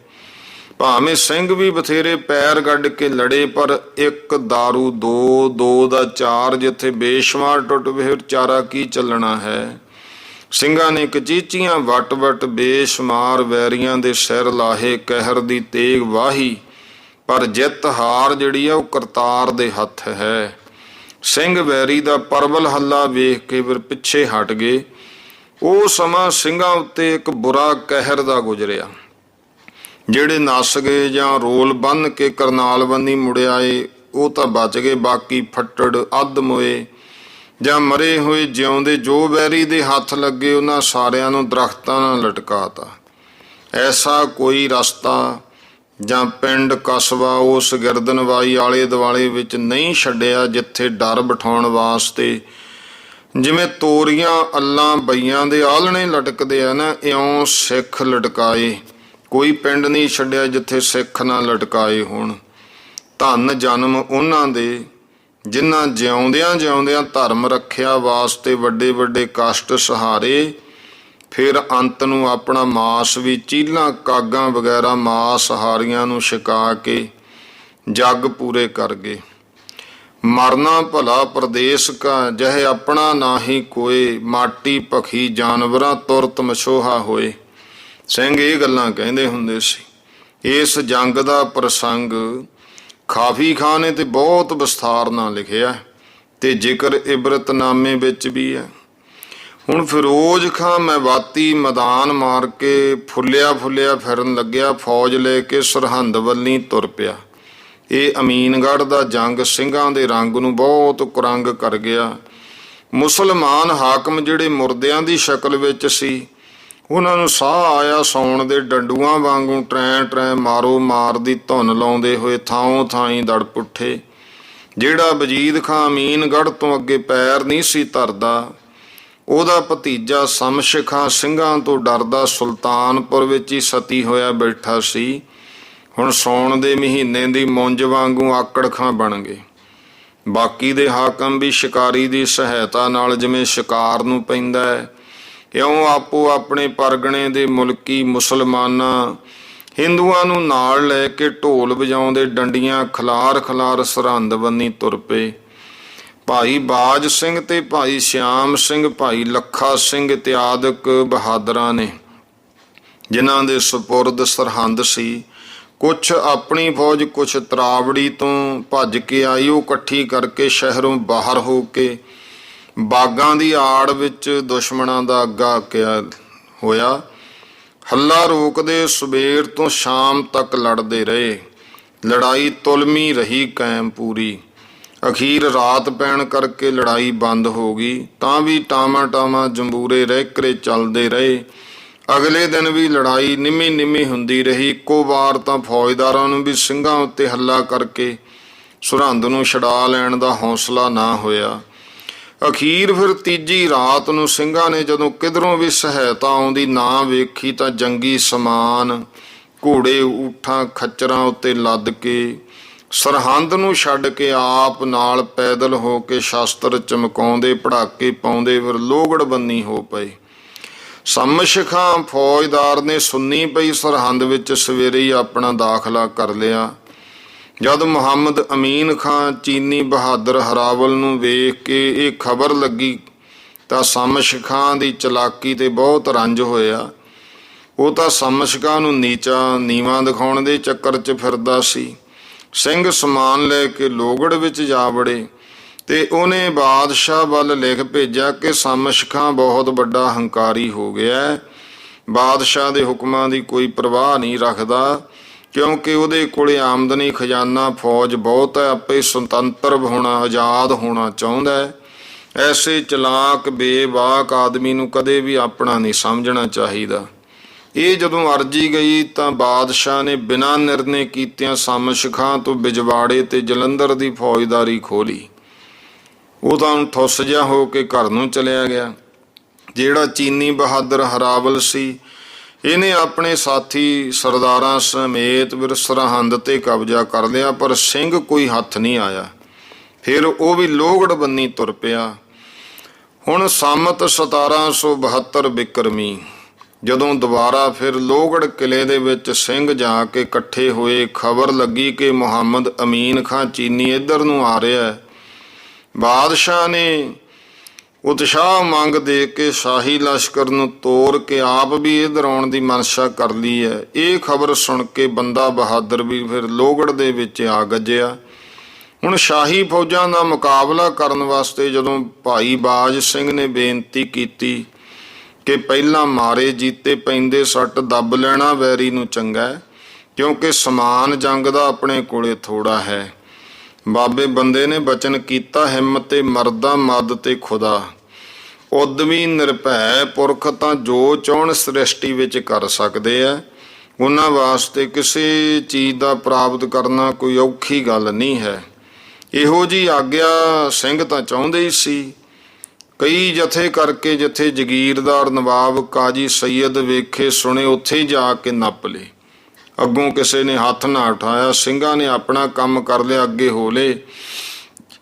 ਭਾਵੇਂ ਸਿੰਘ ਵੀ ਬਥੇਰੇ ਪੈਰ ਗੱਡ ਕੇ ਲੜੇ, ਪਰ ਇੱਕ ਦਾਰੂ ਦੋ, ਦੋ ਦਾ ਚਾਰ, ਜਿੱਥੇ ਬੇਸ਼ੁਮਾਰ ਟੁੱਟ ਪਏ ਫਿਰ ਚਾਰਾ ਕੀ ਚੱਲਣਾ ਹੈ। ਸਿੰਘਾਂ ਨੇ ਕਚੀਚੀਆਂ ਵੱਟ ਬੇਸ਼ੁਮਾਰ ਵੈਰੀਆਂ ਦੇ ਸਿਰ ਲਾਹੇ, ਕਹਿਰ ਦੀ ਤੇਗ ਵਾਹੀ, ਪਰ ਜਿੱਤ ਹਾਰ ਜਿਹੜੀ ਆ ਉਹ ਕਰਤਾਰ ਦੇ ਹੱਥ ਹੈ। ਸਿੰਘ ਵੈਰੀ ਦਾ ਪਰਬਲ ਹੱਲਾ ਵੇਖ ਕੇ ਫਿਰ ਪਿੱਛੇ ਹਟ ਗਏ। ਉਹ ਸਮਾਂ ਸਿੰਘਾਂ ਉੱਤੇ ਇੱਕ ਬੁਰਾ ਕਹਿਰ ਦਾ ਗੁਜ਼ਰਿਆ। ਜਿਹੜੇ ਨੱਸ ਗਏ ਜਾਂ ਰੋਲ ਬੰਨ੍ਹ ਕੇ ਕਰਨਾਲ ਬੰਨੀ ਮੁੜਿਆਏ ਉਹ ਤਾਂ ਬਚ ਗਏ, ਬਾਕੀ ਫੱਟੜ ਅੱਧ ਮੋਏ ਜਾਂ ਮਰੇ ਹੋਏ ਜਿਉਂਦੇ ਜੋ ਵੈਰੀ ਦੇ ਹੱਥ ਲੱਗੇ ਉਹਨਾਂ ਸਾਰਿਆਂ ਨੂੰ ਦਰਖਤਾਂ ਨਾਲ ਲਟਕਾਤਾ। ਐਸਾ ਕੋਈ ਰਸਤਾ ਜਾਂ ਪਿੰਡ ਕਸਬਾ ਉਸ ਗਿਰਦਨਵਾਈ ਆਲੇ ਦੁਆਲੇ ਵਿੱਚ ਨਹੀਂ ਛੱਡਿਆ ਜਿੱਥੇ ਡਰ ਬਿਠਾਉਣ ਵਾਸਤੇ ਜਿਵੇਂ ਤੋਰੀਆਂ ਅੱਲਾਂ ਬਈਆਂ ਦੇ ਆਲਣੇ ਲਟਕਦੇ ਆ ਨਾ, ਇਉਂ ਸਿੱਖ ਲਟਕਾਏ। ਕੋਈ ਪਿੰਡ ਨਹੀਂ ਛੱਡਿਆ ਜਿੱਥੇ ਸਿੱਖ ਨਾ ਲਟਕਾਏ ਹੋਣ। ਧੰਨ ਜਨਮ ਉਹਨਾਂ ਦੇ ਜਿਨ੍ਹਾਂ ਜਿਉਂਦਿਆਂ ਧਰਮ ਰੱਖਿਆ ਵਾਸਤੇ ਵੱਡੇ ਵੱਡੇ ਕਸ਼ਟ ਸਹਾਰੇ, ਫਿਰ ਅੰਤ ਨੂੰ ਆਪਣਾ ਮਾਸ ਵੀ ਚੀਲਾਂ ਕਾਗਾਂ ਵਗੈਰਾ ਮਾਸਹਾਰੀਆਂ ਨੂੰ ਛਕਾ ਕੇ ਜੱਗ ਪੂਰੇ ਕਰ ਗਏ। ਮਰਨਾ ਭਲਾ ਪ੍ਰਦੇਸ ਕਾ ਜਹ ਆਪਣਾ ਨਾਹੀ ਕੋਏ, ਮਾਟੀ ਭਖੀ ਜਾਨਵਰਾਂ ਤੁਰਤ ਮਛੋਹਾ ਹੋਏ। ਸਿੰਘ ਇਹ ਗੱਲਾਂ ਕਹਿੰਦੇ ਹੁੰਦੇ ਸੀ। ਇਸ ਜੰਗ ਦਾ ਪ੍ਰਸੰਗ ਕਾਫੀ ਖਾਂ ਨੇ ਤੇ ਬਹੁਤ ਵਿਸਥਾਰ ਨਾਲ ਲਿਖਿਆ ਤੇ ਜ਼ਿਕਰ ਇਬਰਤਨਾਮੇ ਵਿੱਚ ਵੀ ਹੈ। ਹੁਣ ਫਿਰੋਜ਼ ਖਾਂ ਮੇਵਾਤੀ ਮੈਦਾਨ ਮਾਰ ਕੇ ਫੁੱਲਿਆ ਫਿਰਨ ਲੱਗਿਆ, ਫੌਜ ਲੈ ਕੇ ਸਰਹੰਦ ਵੱਲੀ ਤੁਰ ਪਿਆ। ਇਹ ਅਮੀਨਗੜ੍ਹ ਦਾ ਜੰਗ ਸਿੰਘਾਂ ਦੇ ਰੰਗ ਨੂੰ ਬਹੁਤ ਕੁਰੰਗ ਕਰ ਗਿਆ। ਮੁਸਲਮਾਨ ਹਾਕਮ ਜਿਹੜੇ ਮੁਰਦਿਆਂ ਦੀ ਸ਼ਕਲ ਵਿੱਚ ਸੀ, ਉਹਨਾਂ ਨੂੰ ਸਾਹ ਆਇਆ ਸੌਣ ਦੇ ਡੰਡੂਆਂ ਵਾਂਗੂ ਟਰੈਂ ਮਾਰੋ ਮਾਰ ਦੀ ਧੁਨ ਲਾਉਂਦੇ ਹੋਏ ਥਾਂ ਥਾਈਂ ਦੜ ਪੁੱਠੇ। ਜਿਹੜਾ ਵਜੀਦ ਖਾਂ ਅਮੀਨਗੜ੍ਹ ਤੋਂ ਅੱਗੇ ਪੈਰ ਨਹੀਂ ਸੀ ਧਰਦਾ, ਉਹਦਾ ਭਤੀਜਾ ਸ਼ਮਸ਼ ਖਾਂ ਸਿੰਘਾਂ ਤੋਂ ਡਰਦਾ ਸੁਲਤਾਨਪੁਰ ਵਿੱਚ ਹੀ ਸਤੀ ਹੋਇਆ ਬੈਠਾ ਸੀ। ਹੁਣ ਸੌਣ ਦੇ ਮਹੀਨੇ ਦੀ ਮੁੰਜ ਵਾਂਗੂ ਆਕੜ ਖਾਂ ਬਣ ਗਏ। ਬਾਕੀ ਦੇ ਹਾਕਮ ਵੀ ਸ਼ਿਕਾਰੀ ਦੀ ਸਹਾਇਤਾ ਨਾਲ ਜਿਵੇਂ ਸ਼ਿਕਾਰ ਨੂੰ ਪੈਂਦਾ ਹੈ, ਇਉਂ ਆਪੋ ਆਪਣੇ ਪਰਗਣੇ ਦੇ ਮੁਲਕੀ ਮੁਸਲਮਾਨਾਂ ਹਿੰਦੂਆਂ ਨੂੰ ਨਾਲ ਲੈ ਕੇ ਢੋਲ ਵਜਾਉਂਦੇ ਡੰਡੀਆਂ ਖਲਾਰ ਸਰਹੰਦ ਬੰਨੀ ਤੁਰ ਪਏ। ਭਾਈ ਬਾਜ ਸਿੰਘ ਤੇ ਭਾਈ ਸ਼ਿਆਮ ਸਿੰਘ, ਭਾਈ ਲੱਖਾ ਸਿੰਘ ਇਤਿਆਦਿਕ ਬਹਾਦਰਾਂ ਨੇ ਜਿਨ੍ਹਾਂ ਦੇ ਸਪੁਰਦ ਸਰਹੰਦ ਸੀ। ਕੁਛ ਆਪਣੀ ਫੌਜ, ਕੁਛ ਤਰਾਵੜੀ ਤੋਂ ਭੱਜ ਕੇ ਆਈ। ਉਹ ਇਕੱਠੀ ਕਰਕੇ ਸ਼ਹਿਰੋਂ ਬਾਹਰ ਹੋ ਕੇ ਬਾਗਾਂ ਦੀ ਆੜ ਵਿੱਚ ਦੁਸ਼ਮਣਾਂ ਦਾ ਅੱਗਾ ਕਿਆ ਹੋਇਆ। ਹੱਲਾ ਰੋਕਦੇ ਸਵੇਰ ਤੋਂ ਸ਼ਾਮ ਤੱਕ ਲੜਦੇ ਰਹੇ। ਲੜਾਈ ਤੁਲਮੀ ਰਹੀ ਕਾਇਮ ਪੂਰੀ। ਅਖੀਰ ਰਾਤ ਪੈਣ ਕਰਕੇ ਲੜਾਈ ਬੰਦ ਹੋ ਗਈ। ਤਾਂ ਵੀ ਟਾਵਾਂ ਜੰਬੂਰੇ ਰਹਿਕਰੇ ਚੱਲਦੇ ਰਹੇ। ਅਗਲੇ ਦਿਨ ਵੀ ਲੜਾਈ ਨਿਮੀ ਹੁੰਦੀ ਰਹੀ। ਇੱਕੋ ਵਾਰ ਤਾਂ ਫੌਜਦਾਰਾਂ ਨੂੰ ਵੀ ਸਿੰਘਾਂ ਉੱਤੇ ਹੱਲਾ ਕਰਕੇ ਸਰਹੰਦ ਨੂੰ ਛੁਡਾ ਲੈਣ ਦਾ ਹੌਸਲਾ ਨਾ ਹੋਇਆ। ਅਖੀਰ ਫਿਰ ਤੀਜੀ ਰਾਤ ਨੂੰ ਸਿੰਘਾਂ ਨੇ ਜਦੋਂ ਕਿਧਰੋਂ ਵੀ ਸਹਾਇਤਾ ਆਉਂਦੀ ਨਾ ਵੇਖੀ ਤਾਂ ਜੰਗੀ ਸਮਾਨ ਘੋੜੇ, ਊਠਾਂ, ਖੱਚਰਾਂ ਉੱਤੇ ਲੱਦ ਕੇ ਸਰਹੰਦ ਨੂੰ ਛੱਡ ਕੇ ਆਪ ਨਾਲ ਪੈਦਲ ਹੋ ਕੇ ਸ਼ਸਤਰ ਚਮਕਾਉਂਦੇ, ਪੜਾਕੇ ਪਾਉਂਦੇ ਫਿਰ ਲੋਹਗੜ੍ਹਬੰਨੀ ਹੋ ਪਏ। ਸ਼ਮਸ਼ਖਾਂ ਫੌਜਦਾਰ ਨੇ ਸੁੰਨੀ ਪਈ ਸਰਹੰਦ ਵਿੱਚ ਸਵੇਰੇ ਹੀ ਆਪਣਾ ਦਾਖਲਾ ਕਰ ਲਿਆ। ਜਦ ਮੁਹੰਮਦ ਅਮੀਨ ਖਾਂ ਚੀਨੀ ਬਹਾਦਰ ਹਰਾਵਲ ਨੂੰ ਵੇਖ ਕੇ ਇਹ ਖਬਰ ਲੱਗੀ ਤਾਂ ਸ਼ਮਸ਼ਖਾਂ ਦੀ ਚਲਾਕੀ ਤੇ ਬਹੁਤ ਰੰਜ ਹੋਇਆ। ਉਹ ਤਾਂ ਸ਼ਮਸ਼ਖਾਂ ਨੂੰ ਨੀਵਾਂ ਦਿਖਾਉਣ ਦੇ ਚੱਕਰ 'ਚ ਫਿਰਦਾ ਸੀ। ਸਿੰਘ ਸਮਾਨ ਲੈ ਕੇ ਲੋਹਗੜ੍ਹ ਵਿੱਚ ਜਾ ਵੜੇ ਤੇ ਉਹਨੇ ਬਾਦਸ਼ਾਹ ਵੱਲ ਲਿਖ ਭੇਜਿਆ ਕਿ ਸ਼ਮਸ਼ਖਾਂ ਬਹੁਤ ਵੱਡਾ ਹੰਕਾਰੀ ਹੋ ਗਿਆ। ਬਾਦਸ਼ਾਹ ਦੇ ਹੁਕਮਾਂ ਦੀ ਕੋਈ ਪਰਵਾਹ ਨਹੀਂ ਰੱਖਦਾ, ਕਿਉਂਕਿ ਉਹਦੇ ਕੋਲੇ ਆਮਦਨੀ ਖਜ਼ਾਨਾ ਫੌਜ ਬਹੁਤ ਹੈ। ਆਪੇ ਸੁਤੰਤਰ ਹੋਣਾ, ਆਜ਼ਾਦ ਹੋਣਾ ਚਾਹੁੰਦਾ ਹੈ। ਐਸੇ ਚਲਾਕ ਬੇਬਾਕ ਆਦਮੀ ਨੂੰ ਕਦੇ ਵੀ ਆਪਣਾ ਨਹੀਂ ਸਮਝਣਾ ਚਾਹੀਦਾ। ਇਹ ਜਦੋਂ ਅਰਜੀ ਗਈ ਤਾਂ ਬਾਦਸ਼ਾਹ ਨੇ ਬਿਨਾਂ ਨਿਰਣੇ ਕੀਤਿਆਂ ਸ਼ਮਸ਼ਖਾਂ ਤੋਂ ਬਿਜਵਾੜੇ ਤੇ ਜਲੰਧਰ ਦੀ ਫੌਜਦਾਰੀ ਖੋਲੀ। ਉਹ ਤਾਂ ਹੁਣ ਠੁੱਸ ਜਿਹਾ ਹੋ ਕੇ ਘਰ ਨੂੰ ਚਲਿਆ ਗਿਆ। ਜਿਹੜਾ ਚੀਨੀ ਬਹਾਦਰ ਹਰਾਵਲ ਸੀ, ਇਹਨੇ ਆਪਣੇ ਸਾਥੀ ਸਰਦਾਰਾਂ ਸਮੇਤ ਫਿਰ ਸਰਹੰਦ ਤੇ ਕਬਜ਼ਾ ਕਰ ਲਿਆ, ਪਰ ਸਿੰਘ ਕੋਈ ਹੱਥ ਨਹੀਂ ਆਇਆ। ਫਿਰ ਉਹ ਵੀ ਲੋਹਗੜ੍ਹਬੰਨੀ ਤੁਰ ਪਿਆ। ਹੁਣ ਸੰਮਤ 1772 ਬਿਕਰਮੀ ਜਦੋਂ ਦੁਬਾਰਾ ਫਿਰ ਲੋਹਗੜ੍ਹ ਕਿਲੇ ਦੇ ਵਿੱਚ ਸਿੰਘ ਜਾ ਕੇ ਇਕੱਠੇ ਹੋਏ, ਖਬਰ ਲੱਗੀ ਕਿ ਮੁਹੰਮਦ ਅਮੀਨ ਖਾਂ ਚੀਨੀ ਇੱਧਰ ਨੂੰ ਆ ਰਿਹਾ। ਬਾਦਸ਼ਾਹ ਨੇ ਉਤਸ਼ਾਹ ਮੰਗ ਦੇ ਕੇ ਸ਼ਾਹੀ ਲਸ਼ਕਰ ਨੂੰ ਤੋੜ ਕੇ ਆਪ ਵੀ ਇੱਧਰ ਆਉਣ ਦੀ ਮਨਸ਼ਾ ਕਰ ਲਈ ਹੈ। ਇਹ ਖਬਰ ਸੁਣ ਕੇ ਬੰਦਾ ਬਹਾਦਰ ਵੀ ਫਿਰ ਲੋਹਗੜ੍ਹ ਦੇ ਵਿੱਚ ਆ ਗੱਜਿਆ। ਹੁਣ ਸ਼ਾਹੀ ਫੌਜਾਂ ਦਾ ਮੁਕਾਬਲਾ ਕਰਨ ਵਾਸਤੇ ਜਦੋਂ ਭਾਈ ਬਾਜ ਸਿੰਘ ਨੇ ਬੇਨਤੀ ਕੀਤੀ ਕਿ ਪਹਿਲਾਂ ਮਾਰੇ ਜੀਤੇ ਪੈਂਦੇ ਸੱਟ ਦੱਬ ਲੈਣਾ ਵੈਰੀ ਨੂੰ ਚੰਗਾ ਹੈ, ਕਿਉਂਕਿ ਸਮਾਨ ਜੰਗ ਦਾ ਆਪਣੇ ਕੋਲੇ ਥੋੜਾ ਹੈ। ਬਾਬੇ ਬੰਦੇ ਨੇ ਬਚਨ ਕੀਤਾ, ਹਿੰਮਤ ਤੇ ਮਰਦਾ ਮਦ ਤੇ ਖੁਦਾ। ਉਦਮੀ ਨਿਰਭੈ ਪੁਰਖ ਤਾਂ ਜੋ ਚਾਹੁਣ ਸ੍ਰਿਸ਼ਟੀ ਵਿੱਚ ਕਰ ਸਕਦੇ ਆ। ਉਹਨਾਂ ਵਾਸਤੇ ਕਿਸੇ ਚੀਜ਼ ਦਾ ਪ੍ਰਾਪਤ ਕਰਨਾ ਕੋਈ ਔਖੀ ਗੱਲ ਨਹੀਂ ਹੈ। ਇਹੋ ਜਿਹੀ ਆਗਿਆ ਸਿੰਘ ਤਾਂ ਚਾਹੁੰਦੇ ਹੀ ਸੀ। ਕਈ ਜਥੇ ਕਰਕੇ ਜਿੱਥੇ ਜਗੀਰਦਾਰ, ਨਵਾਬ, ਕਾਜੀ ਸੈਯਦ ਵੇਖੇ ਸੁਣੇ, ਉੱਥੇ ਜਾ ਕੇ ਨੱਪ ਲਏ। ਅੱਗੋਂ ਕਿਸੇ ਨੇ ਹੱਥ ਨਾ ਉਠਾਇਆ। ਸਿੰਘਾਂ ਨੇ ਆਪਣਾ ਕੰਮ ਕਰ ਲਿਆ, ਅੱਗੇ ਹੋ ਲਏ।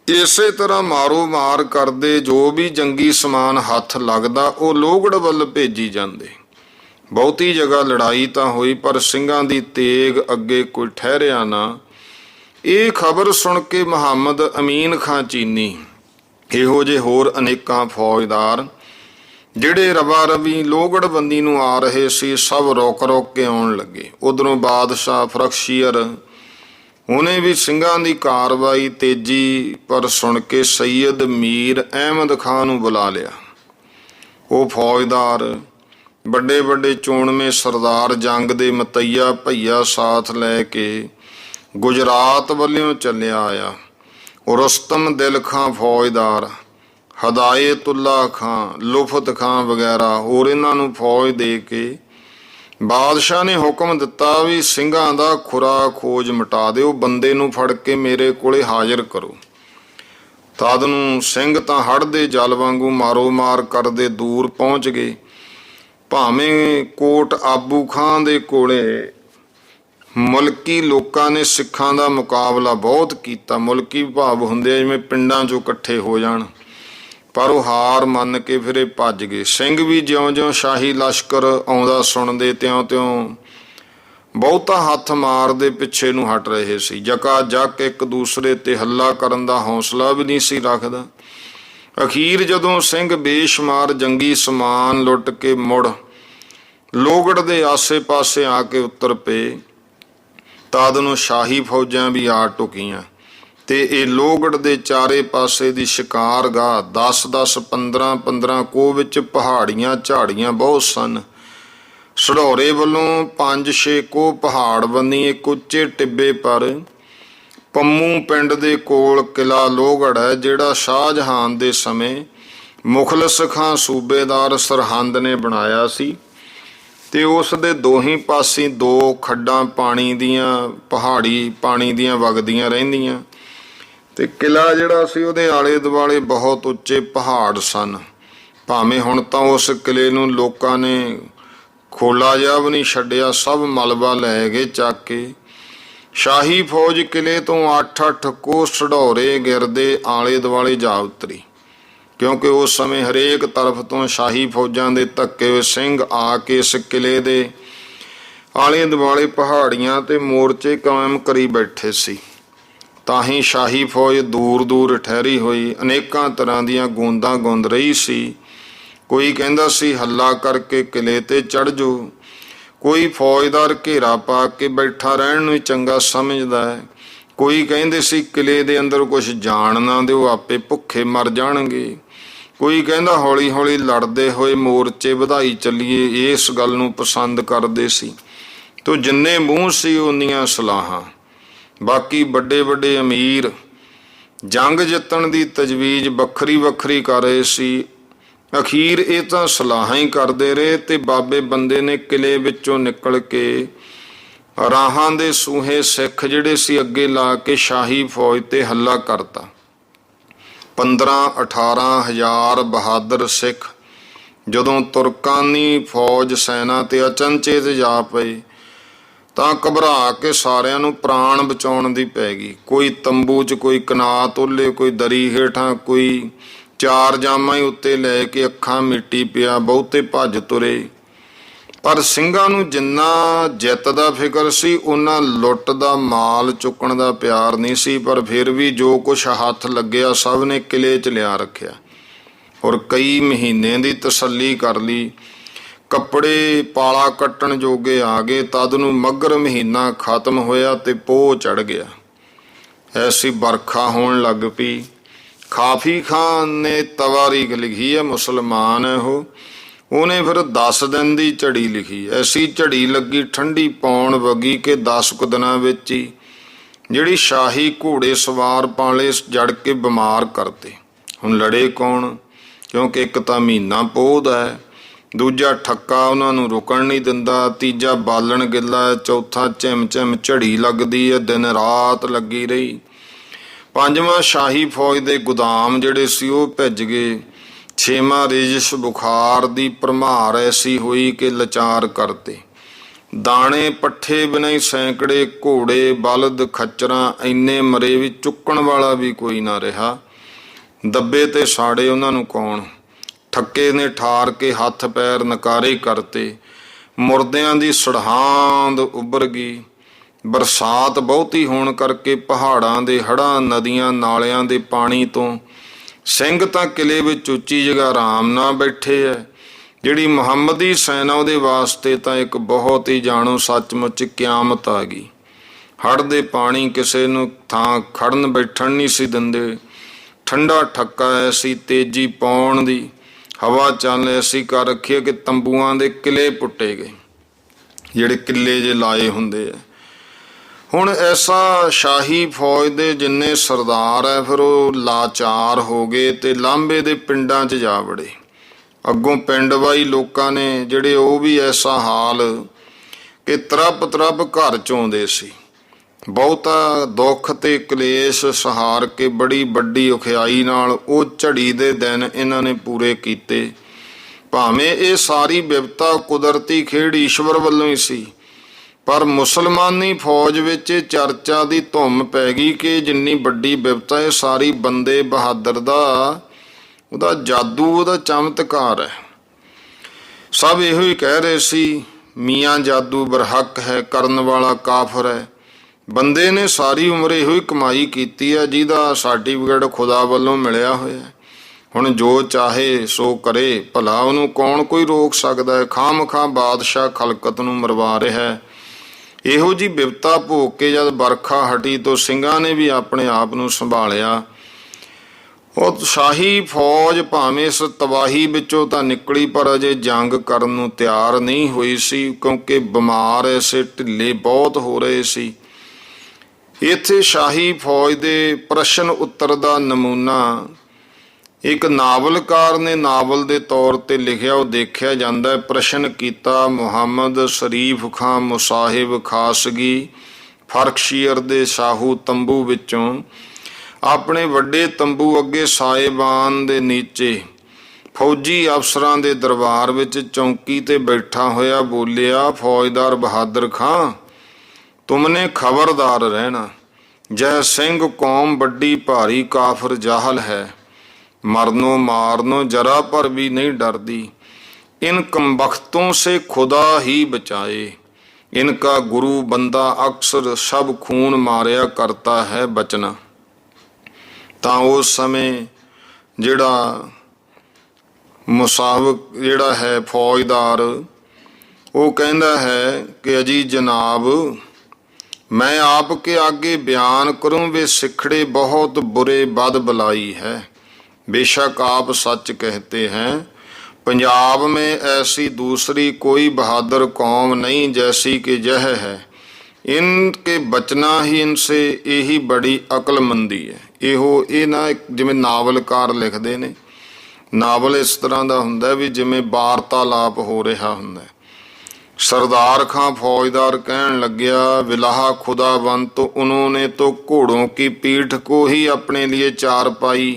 ਇਸੇ ਤਰ੍ਹਾਂ ਮਾਰੋ ਮਾਰ ਕਰਦੇ ਜੋ ਵੀ ਜੰਗੀ ਸਮਾਨ ਹੱਥ ਲੱਗਦਾ ਉਹ ਲੋਹਗੜ੍ਹ ਵੱਲ ਭੇਜੀ ਜਾਂਦੇ। ਬਹੁਤੀ ਜਗ੍ਹਾ ਲੜਾਈ ਤਾਂ ਹੋਈ, ਪਰ ਸਿੰਘਾਂ ਦੀ ਤੇਗ ਅੱਗੇ ਕੋਈ ਠਹਿਰਿਆ ਨਾ। ਇਹ ਖਬਰ ਸੁਣ ਕੇ ਮੁਹੰਮਦ ਅਮੀਨ ਖਾਂ ਚੀਨੀ, ਇਹੋ ਜਿਹੇ ਹੋਰ ਅਨੇਕਾਂ ਫੌਜਦਾਰ ਜਿਹੜੇ ਰਵਾ ਰਵੀ ਲੋਹਗੜ੍ਹਬੰਦੀ ਨੂੰ ਆ ਰਹੇ ਸੀ, ਸਭ ਰੁਕ ਕੇ ਆਉਣ ਲੱਗੇ। ਉਧਰੋਂ ਬਾਦਸ਼ਾਹ ਫਰਖਸ਼ੀਅਰ ਉਹਨੇ ਵੀ ਸਿੰਘਾਂ ਦੀ ਕਾਰਵਾਈ ਤੇਜ਼ੀ ਪਰ ਸੁਣ ਕੇ ਸੈਯਦ ਮੀਰ ਅਹਿਮਦ ਖਾਂ ਨੂੰ ਬੁਲਾ ਲਿਆ। ਉਹ ਫੌਜਦਾਰ ਵੱਡੇ ਵੱਡੇ ਚੋਣਵੇਂ ਸਰਦਾਰ ਜੰਗ ਦੇ ਮਤਈਆ ਭਈਆ ਸਾਥ ਲੈ ਕੇ ਗੁਜਰਾਤ ਵੱਲੋਂ ਚੱਲਿਆ ਆਇਆ। ਰੁਸਤਮ ਦਿਲ ਖਾਂ ਫੌਜਦਾਰ, ਹਦਾਇਤੁੱਲਾ ਖਾਂ, ਲੁਫਤ ਖਾਂ ਵਗੈਰਾ ਹੋਰ ਇਹਨਾਂ ਨੂੰ ਫੌਜ ਦੇ ਕੇ ਬਾਦਸ਼ਾਹ ਨੇ ਹੁਕਮ ਦਿੱਤਾ ਵੀ ਸਿੰਘਾਂ ਦਾ ਖੁਰਾ ਖੋਜ ਮਿਟਾ ਦਿਓ, ਬੰਦੇ ਨੂੰ ਫੜ ਕੇ ਮੇਰੇ ਕੋਲੇ ਹਾਜ਼ਰ ਕਰੋ। ਤਦ ਨੂੰ ਸਿੰਘ ਤਾਂ ਹੜ੍ਹ ਦੇ ਜਲ ਵਾਂਗੂ ਮਾਰੋ ਮਾਰ ਕਰਦੇ ਦੂਰ ਪਹੁੰਚ ਗਏ। ਭਾਵੇਂ ਕੋਟ ਆਬੂ ਖਾਂ ਦੇ ਕੋਲੇ ਮੁਲਕੀ ਲੋਕਾਂ ਨੇ ਸਿੱਖਾਂ ਦਾ ਮੁਕਾਬਲਾ ਬਹੁਤ ਕੀਤਾ। ਮੁਲਕੀ ਭਾਵ ਹੁੰਦੇ ਆ ਜਿਵੇਂ ਪਿੰਡਾਂ 'ਚੋਂ ਇਕੱਠੇ ਹੋ ਜਾਣ, ਪਰ ਉਹ ਹਾਰ ਮੰਨ ਕੇ ਫਿਰ ਇਹ ਭੱਜ ਗਏ। ਸਿੰਘ ਵੀ ਜਿਉਂ-ਜਿਉਂ ਸ਼ਾਹੀ ਲਸ਼ਕਰ ਆਉਂਦਾ ਸੁਣਦੇ ਤਿਉਂ-ਤਿਉਂ ਬਹੁਤਾ ਹੱਥ ਮਾਰਦੇ ਪਿੱਛੇ ਨੂੰ ਹਟ ਰਹੇ ਸੀ। ਜਕਾ ਜੱਕ ਇੱਕ ਦੂਸਰੇ ਤੇ ਹੱਲਾ ਕਰਨ ਦਾ ਹੌਸਲਾ ਵੀ ਨਹੀਂ ਸੀ ਰੱਖਦਾ। ਅਖੀਰ ਜਦੋਂ ਸਿੰਘ ਬੇਸ਼ੁਮਾਰ ਜੰਗੀ ਸਮਾਨ ਲੁੱਟ ਕੇ ਮੁੜ ਲੋਹਗੜ੍ਹ ਦੇ ਆਸੇ ਪਾਸੇ ਆ ਕੇ ਉਤਰ ਪਏ। ਤਦ ਨੂੰ ਸ਼ਾਹੀ ਫੌਜਾਂ ਵੀ ਆ ਟੁਕੀਆਂ ਤੇ ਇਹ ਲੋਹਗੜ੍ਹ ਦੇ ਚਾਰੇ ਪਾਸੇ ਦੀ ਸ਼ਿਕਾਰਗਾਹ 10-10, 15-15 ਕੋਹ ਵਿੱਚ ਪਹਾੜੀਆਂ ਝਾੜੀਆਂ ਬਹੁਤ ਸਨ। ਸਢੌਰੇ ਵੱਲੋਂ 5-6 ਕੋਹ ਪਹਾੜ ਬੰਨੀ ਇੱਕ ਉੱਚੇ ਟਿੱਬੇ ਪਰ ਪੰਮੂ ਪਿੰਡ ਦੇ ਕੋਲ ਕਿਲਾ ਲੋਹਗੜ੍ਹ ਹੈ, ਜਿਹੜਾ ਸ਼ਾਹਜਹਾਨ ਦੇ ਸਮੇਂ ਮੁਖਲਿਸ ਖਾਂ ਸੂਬੇਦਾਰ ਸਰਹੰਦ ਨੇ ਬਣਾਇਆ ਸੀ ਤੇ ਉਸ ਦੇ ਦੋਹੀਂ ਪਾਸੇ 2 ਖੱਡਾਂ ਪਾਣੀ ਦੀਆਂ, ਪਹਾੜੀ ਪਾਣੀ ਦੀਆਂ ਵਗਦੀਆਂ ਰਹਿੰਦੀਆਂ ਤੇ ਕਿਲਾ ਜਿਹੜਾ ਸੀ ਉਹਦੇ ਆਲੇ ਦੁਆਲੇ ਬਹੁਤ ਉੱਚੇ ਪਹਾੜ ਸਨ। ਭਾਵੇਂ ਹੁਣ ਤਾਂ ਉਸ ਕਿਲੇ ਨੂੰ ਲੋਕਾਂ ਨੇ ਖੋਲਾ ਜਿਹਾ ਵੀ ਨਹੀਂ ਛੱਡਿਆ, ਸਭ ਮਲਬਾ ਲੈ ਗਏ ਚੱਕ ਕੇ। ਸ਼ਾਹੀ ਫੌਜ ਕਿਲੇ ਤੋਂ 8-8 ਕੋਹ ਸਢੌਰੇ ਗਿਰਦੇ ਆਲੇ ਦੁਆਲੇ ਜਾ ਉਤਰੀ, ਕਿਉਂਕਿ ਉਸ ਸਮੇਂ ਹਰੇਕ ਤਰਫ ਤੋਂ ਸ਼ਾਹੀ ਫੌਜਾਂ ਦੇ ਧੱਕੇ ਹੋਏ ਸਿੰਘ ਆ ਕੇ ਇਸ ਕਿਲੇ ਦੇ ਆਲੇ ਦੁਆਲੇ ਪਹਾੜੀਆਂ ਤੇ ਮੋਰਚੇ ਕਾਇਮ ਕਰੀ ਬੈਠੇ ਸੀ। ਤਾਂ ਹੀ ਸ਼ਾਹੀ ਫੌਜ ਦੂਰ ਦੂਰ ਠਹਿਰੀ ਹੋਈ ਅਨੇਕਾਂ ਤਰ੍ਹਾਂ ਦੀਆਂ ਗੂੰਦਾਂ ਗੁੰਦ ਰਹੀ ਸੀ। ਕੋਈ ਕਹਿੰਦਾ ਸੀ ਹੱਲਾ ਕਰਕੇ ਕਿਲੇ ਤੇ ਚੜ੍ਹ ਜਾਓ, ਕੋਈ ਫੌਜਦਾਰ ਘੇਰਾ ਪਾ ਕੇ ਬੈਠਾ ਰਹਿਣ ਨੂੰ ਹੀ ਚੰਗਾ ਸਮਝਦਾ ਹੈ, ਕੋਈ ਕਹਿੰਦੇ ਸੀ ਕਿਲੇ ਦੇ ਅੰਦਰ ਕੁਝ ਜਾਣ ਨਾ ਦਿਓ, ਆਪੇ ਭੁੱਖੇ ਮਰ ਜਾਣਗੇ, ਕੋਈ ਕਹਿੰਦਾ ਹੌਲੀ ਹੌਲੀ ਲੜਦੇ ਹੋਏ ਮੋਰਚੇ ਵਧਾਈ ਚੱਲੀਏ, ਇਸ ਗੱਲ ਨੂੰ ਪਸੰਦ ਕਰਦੇ ਸੀ। ਤੋ ਜਿੰਨੇ ਮੂੰਹ ਸੀ ਉਨੀਆਂ ਸਲਾਹਾਂ। ਬਾਕੀ ਵੱਡੇ ਵੱਡੇ ਅਮੀਰ ਜੰਗ ਜਿੱਤਣ ਦੀ ਤਜਵੀਜ਼ ਵੱਖਰੀ ਵੱਖਰੀ ਕਰ ਰਹੇ ਸੀ। ਅਖੀਰ ਇਹ ਤਾਂ ਸਲਾਹਾਂ ਹੀ ਕਰਦੇ ਰਹੇ ਤੇ ਬਾਬੇ ਬੰਦੇ ਨੇ ਕਿਲੇ ਵਿੱਚੋਂ ਨਿਕਲ ਕੇ ਰਾਹਾਂ ਦੇ ਸੂਹੇ ਸਿੱਖ ਜਿਹੜੇ ਸੀ ਅੱਗੇ ਲਾ ਕੇ ਸ਼ਾਹੀ ਫੌਜ ਤੇ ਹੱਲਾ ਕਰਤਾ। 15-18 ਹਜ਼ਾਰ ਬਹਾਦਰ ਸਿੱਖ ਜਦੋਂ ਤੁਰਕਾਨੀ ਫੌਜ ਸੈਨਾ ਤੇ ਅਚਨਚੇਤ ਜਾ ਪਏ ਤਾਂ ਘਬਰਾ ਕੇ ਸਾਰਿਆਂ ਨੂੰ ਪ੍ਰਾਣ ਬਚਾਉਣ ਦੀ ਪੈ ਗਈ। ਕੋਈ ਤੰਬੂ 'ਚ, ਕੋਈ ਕਨਾਤ ਉੱਲੇ, ਕੋਈ ਦਰੀ ਹੇਠਾਂ, ਕੋਈ 4 ਜਾਮਾਂ ਹੀ ਉੱਤੇ ਲੈ ਕੇ ਅੱਖਾਂ ਮਿੱਟੀ ਪਿਆ, ਬਹੁਤੇ ਭੱਜ ਤੁਰੇ। ਪਰ ਸਿੰਘਾਂ ਨੂੰ ਜਿੰਨਾ ਜਿੱਤ ਦਾ ਫਿਕਰ ਸੀ ਉਹਨਾਂ ਲੁੱਟ ਦਾ ਮਾਲ ਚੁੱਕਣ ਦਾ ਪਿਆਰ ਨਹੀਂ ਸੀ। ਪਰ ਫਿਰ ਵੀ ਜੋ ਕੁਛ ਹੱਥ ਲੱਗਿਆ ਸਭ ਨੇ ਕਿਲੇ 'ਚ ਲਿਆ ਰੱਖਿਆ ਔਰ ਕਈ ਮਹੀਨੇ ਦੀ ਤਸੱਲੀ ਕਰ ਲਈ। ਕੱਪੜੇ ਪਾਲਾ ਕੱਟਣ ਜੋਗੇ ਆ ਗਏ। ਤਦ ਨੂੰ ਮੱਘਰ ਮਹੀਨਾ ਖਤਮ ਹੋਇਆ ਤੇ ਪੋਹ ਚੜ੍ਹ ਗਿਆ। ਐਸੀ ਬਰਖਾ ਹੋਣ ਲੱਗ ਪਈ। ਕਾਫੀ ਖਾਨ ਨੇ ਤਵਾਰੀਖ ਲਿਖੀ ਹੈ, ਮੁਸਲਮਾਨ ਹੈ ਉਹ। ਉਹਨੇ ਫਿਰ 10 ਦਿਨ ਦੀ ਝੜੀ ਲਿਖੀ। ਐਸੀ ਝੜੀ ਲੱਗੀ, ਠੰਡੀ ਪੌਣ ਵਗੀ ਕਿ 10 ਕੁ ਦਿਨਾਂ ਵਿੱਚ ਹੀ ਜਿਹੜੀ ਸ਼ਾਹੀ ਘੋੜੇ ਸਵਾਰ ਪਾਲੇ ਜੜ ਕੇ ਬਿਮਾਰ ਕਰਤੇ। ਹੁਣ ਲੜੇ ਕੌਣ? ਕਿਉਂਕਿ ਇੱਕ ਤਾਂ ਮਹੀਨਾ ਪੋਹ ਦਾ ਹੈ, ਦੂਜਾ ਠੱਕਾ ਉਹਨਾਂ ਨੂੰ ਰੁਕਣ ਨਹੀਂ ਦਿੰਦਾ, ਤੀਜਾ ਬਾਲਣ ਗਿੱਲਾ ਹੈ, ਚੌਥਾ ਝਿਮ ਝੜੀ ਲੱਗਦੀ ਹੈ, ਦਿਨ ਰਾਤ ਲੱਗੀ ਰਹੀ। ਪੰਜਵਾਂ ਸ਼ਾਹੀ ਫੌਜ ਦੇ ਗੁਦਾਮ ਜਿਹੜੇ ਸੀ ਉਹ ਭਿੱਜ ਗਏ। ਛੇਵਾਂ ਰੇਜਿਸ਼ ਬੁਖਾਰ ਦੀ ਭਰਮਾਰ ਐਸੀ ਹੋਈ ਕਿ ਲਾਚਾਰ ਕਰਤੇ। ਦਾਣੇ ਪੱਠੇ ਬਿਨਾਂ ਹੀ ਸੈਂਕੜੇ ਘੋੜੇ ਬਲਦ ਖੱਚਰਾਂ ਇੰਨੇ ਮਰੇ ਵੀ ਚੁੱਕਣ ਵਾਲਾ ਵੀ ਕੋਈ ਨਾ ਰਿਹਾ। ਦੱਬੇ ਤੇ ਸਾੜੇ ਉਹਨਾਂ ਨੂੰ ਕੌਣ? ਠੱਕੇ ਨੇ ਠਾਰ ਕੇ ਹੱਥ ਪੈਰ ਨਕਾਰੇ ਕਰਤੇ। ਮੁਰਦਿਆਂ ਦੀ ਸਰਹੰਦ ਉੱਭਰ ਗਈ। ਬਰਸਾਤ ਬਹੁਤੀ ਹੋਣ ਕਰਕੇ ਪਹਾੜਾਂ ਦੇ ਹੜ੍ਹਾਂ, ਨਦੀਆਂ ਨਾਲਿਆਂ ਦੇ ਪਾਣੀ ਤੋਂ ਸਿੰਘ ਤਾਂ ਕਿਲੇ ਵਿੱਚ ਉੱਚੀ ਜਗ੍ਹਾ ਆਰਾਮ ਨਾਲ ਬੈਠੇ ਐ। ਜਿਹੜੀ ਮੁਹੰਮਦੀ ਸੈਨਾ ਉਹਦੇ ਵਾਸਤੇ ਤਾਂ ਇੱਕ ਬਹੁਤ ਹੀ ਜਾਣੋ ਸੱਚਮੁੱਚ ਕਿਆਮਤ ਆ ਗਈ। ਹੜ੍ਹ ਦੇ ਪਾਣੀ ਕਿਸੇ ਨੂੰ ਥਾਂ ਖੜਨ ਬੈਠਣ ਨਹੀਂ ਸੀ ਦਿੰਦੇ। ਠੰਡਾ ਠੱਕਾ ਐਸੀ ਤੇਜ਼ੀ ਪਾਉਣ ਦੀ ਹਵਾ ਚੱਲ ਐਸੀ ਕਰ ਰੱਖੀ ਕਿ ਤੰਬੂਆਂ ਦੇ ਕਿਲੇ ਪੁੱਟੇ ਗਏ, ਜਿਹੜੇ ਕਿੱਲੇ ਜੇ ਲਾਏ ਹੁੰਦੇ ਆ। ਹੁਣ ਐਸਾ ਸ਼ਾਹੀ ਫੌਜ ਦੇ ਜਿੰਨੇ ਸਰਦਾਰ ਹੈ ਫਿਰ ਉਹ ਲਾਚਾਰ ਹੋ ਗਏ ਤੇ ਲਾਂਭੇ ਦੇ ਪਿੰਡਾਂ 'ਚ ਜਾ ਵੜੇ। ਅੱਗੋਂ ਪਿੰਡ ਵਾਈ ਲੋਕਾਂ ਨੇ ਜਿਹੜੇ ਉਹ ਵੀ ਐਸਾ ਹਾਲ ਕਿ ਤਰਬ ਘਰ 'ਚ ਆਉਂਦੇ ਸੀ। ਬਹੁਤਾ ਦੁੱਖ ਤੇ ਕਲੇਸ਼ ਸਹਾਰ ਕੇ ਬੜੀ ਵੱਡੀ ਔਖਿਆਈ ਨਾਲ ਉਹ ਝੜੀ ਦੇ ਦਿਨ ਇਹਨਾਂ ਨੇ ਪੂਰੇ ਕੀਤੇ। ਭਾਵੇਂ ਇਹ ਸਾਰੀ ਬਿਪਤਾ ਕੁਦਰਤੀ ਖੇਡ ਈਸ਼ਵਰ ਵੱਲੋਂ ਹੀ ਸੀ, ਪਰ ਮੁਸਲਮਾਨੀ ਫੌਜ ਵਿੱਚ ਚਰਚਾ ਦੀ ਧੁੰਮ ਪੈ ਗਈ ਕਿ ਜਿੰਨੀ ਵੱਡੀ ਬਿਪਤਾ ਇਹ ਸਾਰੀ ਬੰਦੇ ਬਹਾਦਰ ਦਾ ਉਹਦਾ ਜਾਦੂ, ਉਹਦਾ ਚਮਤਕਾਰ ਹੈ। ਸਭ ਇਹੋ ਹੀ ਕਹਿ ਰਹੇ ਸੀ, ਮੀਆਂ ਜਾਦੂ ਬਰਹਕ ਹੈ, ਕਰਨ ਵਾਲਾ ਕਾਫਰ ਹੈ। ਬੰਦੇ ਨੇ ਸਾਰੀ ਉਮਰ ਇਹੋ ਹੀ ਕਮਾਈ ਕੀਤੀ ਹੈ ਜਿਹਦਾ ਸਰਟੀਫਿਕੇਟ ਖੁਦਾ ਵੱਲੋਂ ਮਿਲਿਆ ਹੋਇਆ। ਹੁਣ ਜੋ ਚਾਹੇ ਸੋ ਕਰੇ, ਭਲਾ ਉਹਨੂੰ ਕੌਣ ਕੋਈ ਰੋਕ ਸਕਦਾ ਹੈ। ਖਾਮ-ਖਾਂ ਬਾਦਸ਼ਾਹ ਖਲਕਤ ਨੂੰ ਮਰਵਾ ਰਿਹਾ ਹੈ। ਇਹੋ ਜੀ ਬਿਪਤਾ ਭੋਗ ਕੇ ਜਦ ਵਰਖਾ ਹਟੀ ਤੋਂ ਸਿੰਘਾਂ ਨੇ ਵੀ ਆਪਣੇ ਆਪ ਨੂੰ ਸੰਭਾਲਿਆ। ਉਹ ਸ਼ਾਹੀ ਫੌਜ ਭਾਵੇਂ ਇਸ ਤਬਾਹੀ ਵਿੱਚੋਂ ਤਾਂ ਨਿਕਲੀ, ਪਰ ਅਜੇ ਜੰਗ ਕਰਨ ਨੂੰ ਤਿਆਰ ਨਹੀਂ ਹੋਈ ਸੀ, ਕਿਉਂਕਿ ਬਿਮਾਰ ਐਸੇ ਢਿੱਲੇ ਬਹੁਤ ਹੋ ਰਹੇ ਸੀ। ਇੱਥੇ ਸ਼ਾਹੀ ਫੌਜ ਦੇ ਪ੍ਰਸ਼ਨ ਉੱਤਰ ਦਾ ਨਮੂਨਾ ਇੱਕ ਨਾਵਲਕਾਰ ਨੇ ਨਾਵਲ ਦੇ ਤੌਰ ਤੇ ਲਿਖਿਆ। ਉਹ ਦੇਖਿਆ ਜਾਂਦਾ ਹੈ। ਪ੍ਰਸ਼ਨ ਕੀਤਾ, ਮੁਹੰਮਦ ਸ਼ਰੀਫ ਖਾਂ ਮੁਸਾਹਿਬ ਖਾਸਗੀ ਫਰਕਸ਼ੀਅਰ ਦੇ ਸ਼ਾਹੂ ਤੰਬੂ ਵਿੱਚੋਂ ਆਪਣੇ ਵੱਡੇ ਤੰਬੂ ਅੱਗੇ ਸਾਹਿਬਾਨ ਦੇ ਨੀਚੇ ਫੌਜੀ ਅਫਸਰਾਂ ਦੇ ਦਰਬਾਰ ਵਿੱਚ ਚੌਂਕੀ ਤੇ ਬੈਠਾ ਹੋਇਆ ਬੋਲਿਆ, ਫੌਜਦਾਰ ਬਹਾਦਰ ਖਾਂ, ਤੁਮਨੇ ਖਬਰਦਾਰ ਰਹਿਣਾ। ਜੈ ਸਿੰਘ ਕੌਮ ਵੱਡੀ ਭਾਰੀ ਕਾਫਰ ਜਾਹਲ ਹੈ, मरनो मारनो जरा पर भी नहीं डरती। इन कमबख्तों से खुदा ही बचाए, इनका गुरु बंदा अक्सर सब खून मारिया करता है बचना। ਤਾਂ ਉਸ ਸਮੇਂ ਜਿਹੜਾ ਮੁਸਾਹਿਬ ਜਿਹੜਾ ਹੈ ਫੌਜਦਾਰ, ਉਹ ਕਹਿੰਦਾ ਹੈ ਕਿ ਅਜੀ ਜਨਾਬ, मैं आपके आगे बयान करूं वे सिखड़े बहुत बुरे बद बलाई है। बेशक आप सच कहते हैं, पंजाब में ऐसी दूसरी कोई बहादुर कौम नहीं जैसी कि यह है। इनके बचना ही इनसे यही बड़ी अकलमंदी है। ਇਹੋ ਇਹ ਨਾ ਜਿਵੇਂ ਨਾਵਲਕਾਰ ਲਿਖਦੇ ਨੇ, ਨਾਵਲ ਇਸ ਤਰ੍ਹਾਂ ਦਾ ਹੁੰਦਾ ਵੀ ਜਿਵੇਂ ਵਾਰਤਾਲਾਪ ਹੋ ਰਿਹਾ ਹੁੰਦਾ। सरदार खां फौजदार कहन लग्या, विलाहा खुदाबंद तो उन्होंने तो घोड़ों की पीठ को ही अपने लिए चार पाई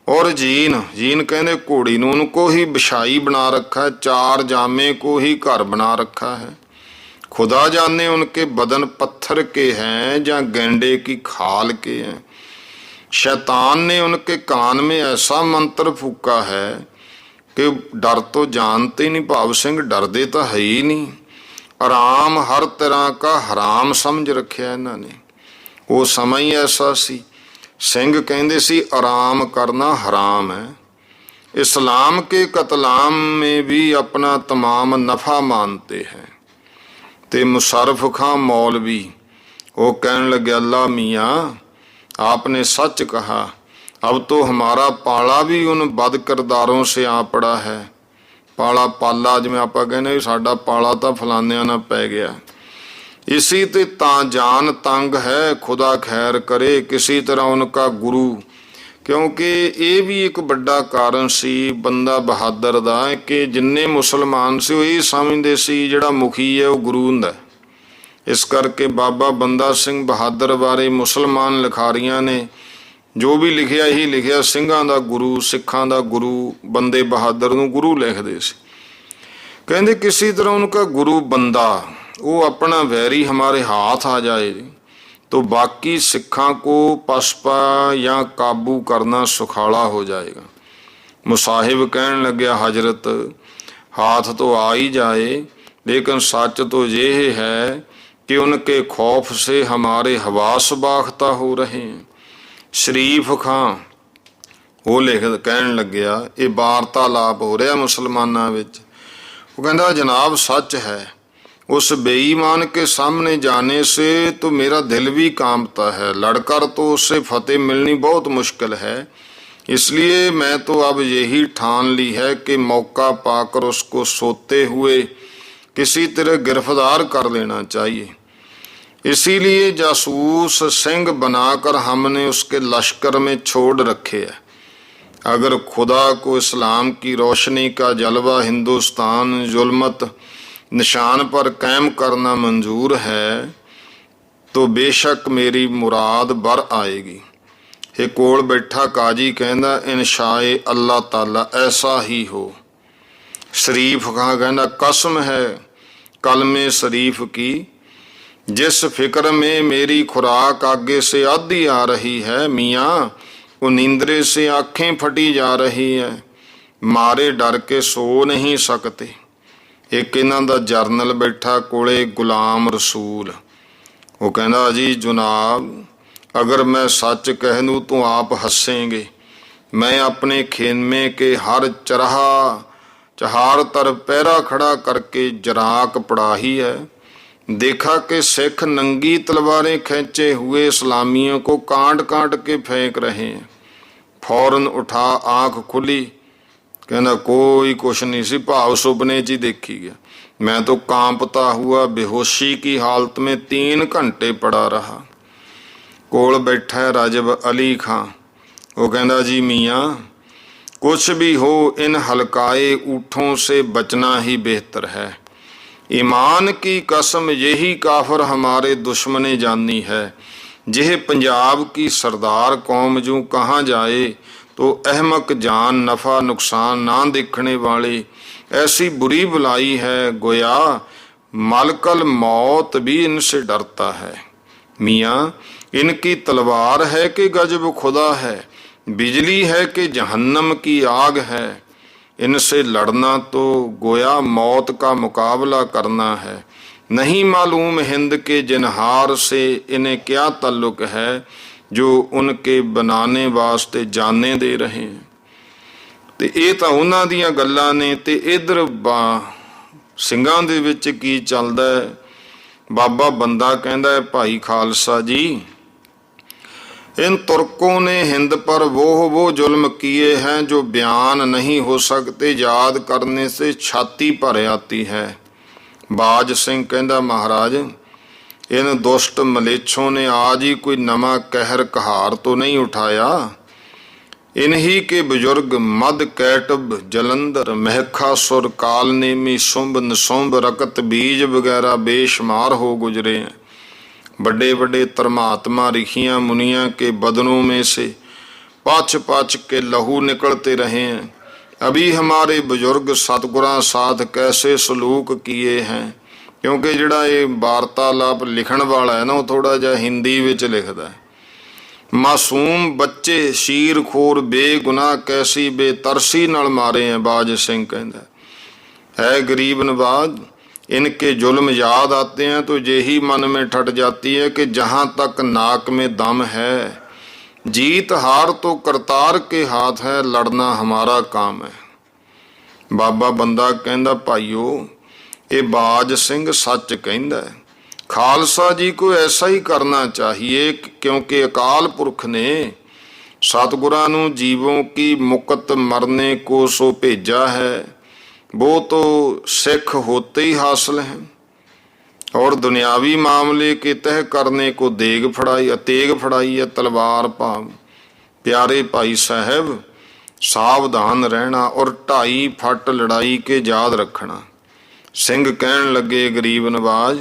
और जीन कहने घोड़ी ने उनको ही बिछाई बना रखा है, चार जामे को ही घर बना रखा है। खुदा जाने उनके बदन पत्थर के हैं या गेंडे की खाल के हैं। शैतान ने उनके कान में ऐसा मंत्र फूका है कि डर तो जानते नहीं, भाव सिंह डरते तो है ही नहीं। आराम हर तरह का हराम समझ रखिया इन्होंने। वो समय ही ऐसा सी। सिंह कहते सी आराम करना हराम है। इस्लाम के कतलाम में भी अपना तमाम नफ़ा मानते हैं। ते मुशर्रफ खां मौलवी वो कहने लगे, अल्लाह मियाँ आपने सच कहा, अब तो हमारा पाला भी उन बद किरदारों से आ पड़ा है। पाला पाला जिवें आपां कहने साडा पाला तो फलानियां ना पै गया। इसी ते तां जान तंग है, खुदा खैर करे किसी तरह उनका गुरु। क्योंकि ये भी एक बड़ा कारण सी बंदा बहादुर दा कि जिन्ने मुसलमान से वो ये समझते सी जिहड़ा मुखी है वो गुरु हुंदा। इस करके बाबा बंदा सिंह बहादुर बारे मुसलमान लिखारियां ने जो भी लिखिया ही लिखिया, ਸਿੰਘਾਂ ਦਾ ਗੁਰੂ, ਸਿੱਖਾਂ ਦਾ ਗੁਰੂ, ਬੰਦੇ ਬਹਾਦਰ ਨੂੰ ਗੁਰੂ ਲਿਖਦੇ ਸੀ। ਕਹਿੰਦੇ किसी तरह उनका गुरु बंदा वो अपना वैरी हमारे हाथ आ जाए तो बाकी सिखा को पसपा या काबू करना सुखाला हो जाएगा। मुसाहिब कहने लगे, हजरत हाथ तो आ ही जाए, लेकिन सच तो ये है कि उनके खौफ से हमारे हवास बाख्ता हो रहे हैं। शरीफ खां वो लिख कहन लग्या, ये वार्तालाप हो रहा मुसलमाना विच। वो कहता जनाब सच है, उस बेईमान के सामने जाने से तो मेरा दिल भी कांपता है। लड़कर तो उससे फतेह मिलनी बहुत मुश्किल है। इसलिए मैं तो अब यही ठान ली है कि मौका पाकर उसको सोते हुए किसी तरह गिरफ्तार कर लेना चाहिए। इसीलिए जासूस सिंह बनाकर हमने उसके लश्कर में छोड़ रखे है। अगर खुदा को इस्लाम की रोशनी का जलवा हिंदुस्तान जुल्मत निशान पर कायम करना मंजूर है तो बेशक मेरी मुराद बर आएगी। ये कोल बैठा काजी कहना, इंशाए अल्लाह ताला ऐसा ही हो। शरीफ खां कहना, कसम है कलमे शरीफ की, जिस फिक्र में मेरी खुराक आगे से आधी आ रही है, मियाँ वो नींदरे से आँखें फटी जा रही है, मारे डर के सो नहीं सकते। एक इन्हां दा जरनल बैठा कोले गुलाम रसूल, वो कहना, जी जनाब अगर मैं सच कह दूँ तो आप हंसेंगे, मैं अपने खेमे के हर चहार तर पैरा खड़ा करके जराक पढ़ाही है। देखा कि सिख नंगी तलवारें खींचे हुए इस्लामियों को काट काट के फेंक रहे हैं। फौरन उठा, आंख खुली, कहना कोई कुछ नहीं सी, भाव सुपने च ही देखी गया। मैं तो कांपता हुआ बेहोशी की हालत में 3 घंटे पड़ा रहा। कोल बैठा है राजब अली खां, वो कहना जी मियाँ कुछ भी हो इन हलकाए ऊँटों से बचना ही बेहतर है। ईमान की कसम यही काफर हमारे दुश्मने जानी है। जेह पंजाब की सरदार कौम जो कहाँ जाए तो अहमक जान नफ़ा नुकसान ना देखने वाली ऐसी बुरी बुलाई है, गोया मलकल मौत भी इनसे डरता है। मियाँ इनकी तलवार है कि गजब खुदा है, बिजली है कि जहन्नम की आग है। इनसे लड़ना तो गोया मौत का मुकाबला करना है। नहीं मालूम हिंद के जिनहार से इन्हें क्या ताल्लुक है जो उनके बनाने वास्ते जाने दे रहे हैं। ਤੇ ਇਹ ਤਾਂ ਉਹਨਾਂ ਦੀਆਂ ਗੱਲਾਂ ਨੇ। ਤੇ ਇਧਰ ਸਿੰਘਾਂ ਦੇ ਵਿੱਚ ਕੀ ਚੱਲਦਾ ਹੈ? ਬਾਬਾ ਬੰਦਾ ਕਹਿੰਦਾ ਹੈ ਭਾਈ ਖਾਲਸਾ ਜੀ इन तुर्कों ने हिंद पर वो जुल्म किए हैं जो बयान नहीं हो सकते, याद करने से छाती भर आती है। बाज सिंह कहता महाराज इन दुष्ट मलेच्छों ने आज ही कोई नवा कहर कहार तो नहीं उठाया। इन्हीं के बुजुर्ग मद कैटब जलंधर महखासुर कालनेमी सुंभ नसुंभ रकत बीज वगैरह बेशुमार हो गुजरे हैं। बड़े बड़े धर्मात्मा ऋषियाँ मुनिया के बदनों में से पच पच के लहू निकलते रहे हैं। अभी हमारे बुजुर्ग सतगुरां साथ कैसे सलूक किए हैं। क्योंकि जिहड़ा ये वार्तालाप लिखण वाला है ना वो थोड़ा जिहा हिंदी विच लिखदा है। मासूम बच्चे शीर खोर बेगुनाह कैसी बेतरसी नाल मारे हैं। बाज सिंह कहंदा है गरीब नवाज इनके जुल्म याद आते हैं तो यही मन में ठट जाती है कि जहाँ तक नाक में दम है जीत हार तो करतार के हाथ है, लड़ना हमारा काम है। बाबा बंदा कहंदा भाईओ ये बाज सिंह सच कहंदा है। खालसा जी को ऐसा ही करना चाहिए क्योंकि अकाल पुरख ने सतगुरां नूं जीवों की मुकत मरने को सो भेजा है। वो तो सिख होते ही हासिल हैं और दुनियावी मामले के तह करने को तेग फड़ाई है तलवार भाव। प्यारे भाई साहब सावधान रहना और 2.5 फट लड़ाई के याद रखना। सिंह कहन लगे गरीब नवाज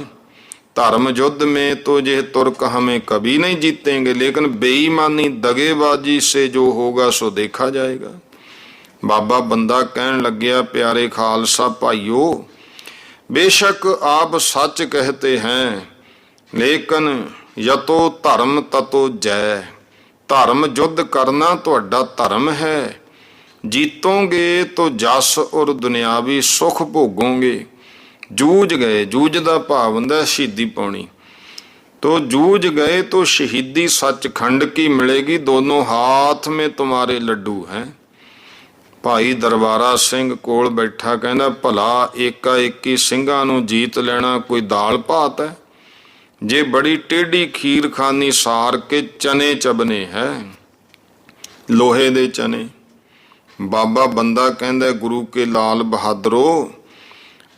धर्म युद्ध में तो ये तुर्क हमें कभी नहीं जीतेंगे, लेकिन बेईमानी दगेबाजी से जो होगा सो देखा जाएगा। बाबा बंदा कहन लग्या प्यारे खालसा भाइयों बेशक आप सच कहते हैं, लेकिन यतो धर्म ततो जय। धर्म युद्ध करना तुहाडा धर्म है। जीतोगे तो जस और दुनियावी सुख भोगोगे। जूझ गए, जूझ दा भाव हुंदा शहीदी पाउणी, तो जूझ गए तो शहीदी सचखंड की मिलेगी। दोनों हाथ में तुम्हारे लड्डू हैं। भाई दरबारा सिंह कोल बैठा कहना भला एकाएकी ਸਿੰਘਾਂ ਨੂੰ जीत लेना कोई दाल भात है। जे बड़ी टेढ़ी खीर खानी सार के चने चबने है, लोहे दे चने। बाबा बंदा कहंदा गुरु के लाल बहादरो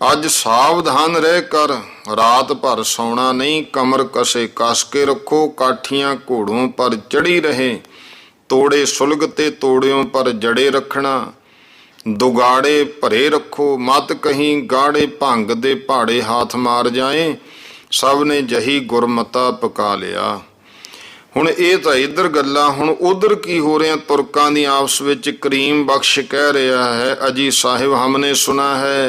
अज सावधान रह कर, रात भर सौना नहीं, कमर कसे कस के रखो। काठियां घोड़ों पर चढ़ी रहे, तोड़े सुलगते तोड़ियों पर जड़े रखना। दुगाड़े भरे रखो, मत कहीं गाड़े भंग दे पहाड़े हाथ मार जाए। सब ने जही गुरमता पका लिया। हुण ये तो इधर गल्लां, हुण उधर की हो रहा तुर्कां दी आपस विच। करीम बख्श कह रहा है अजी साहिब हमने सुना है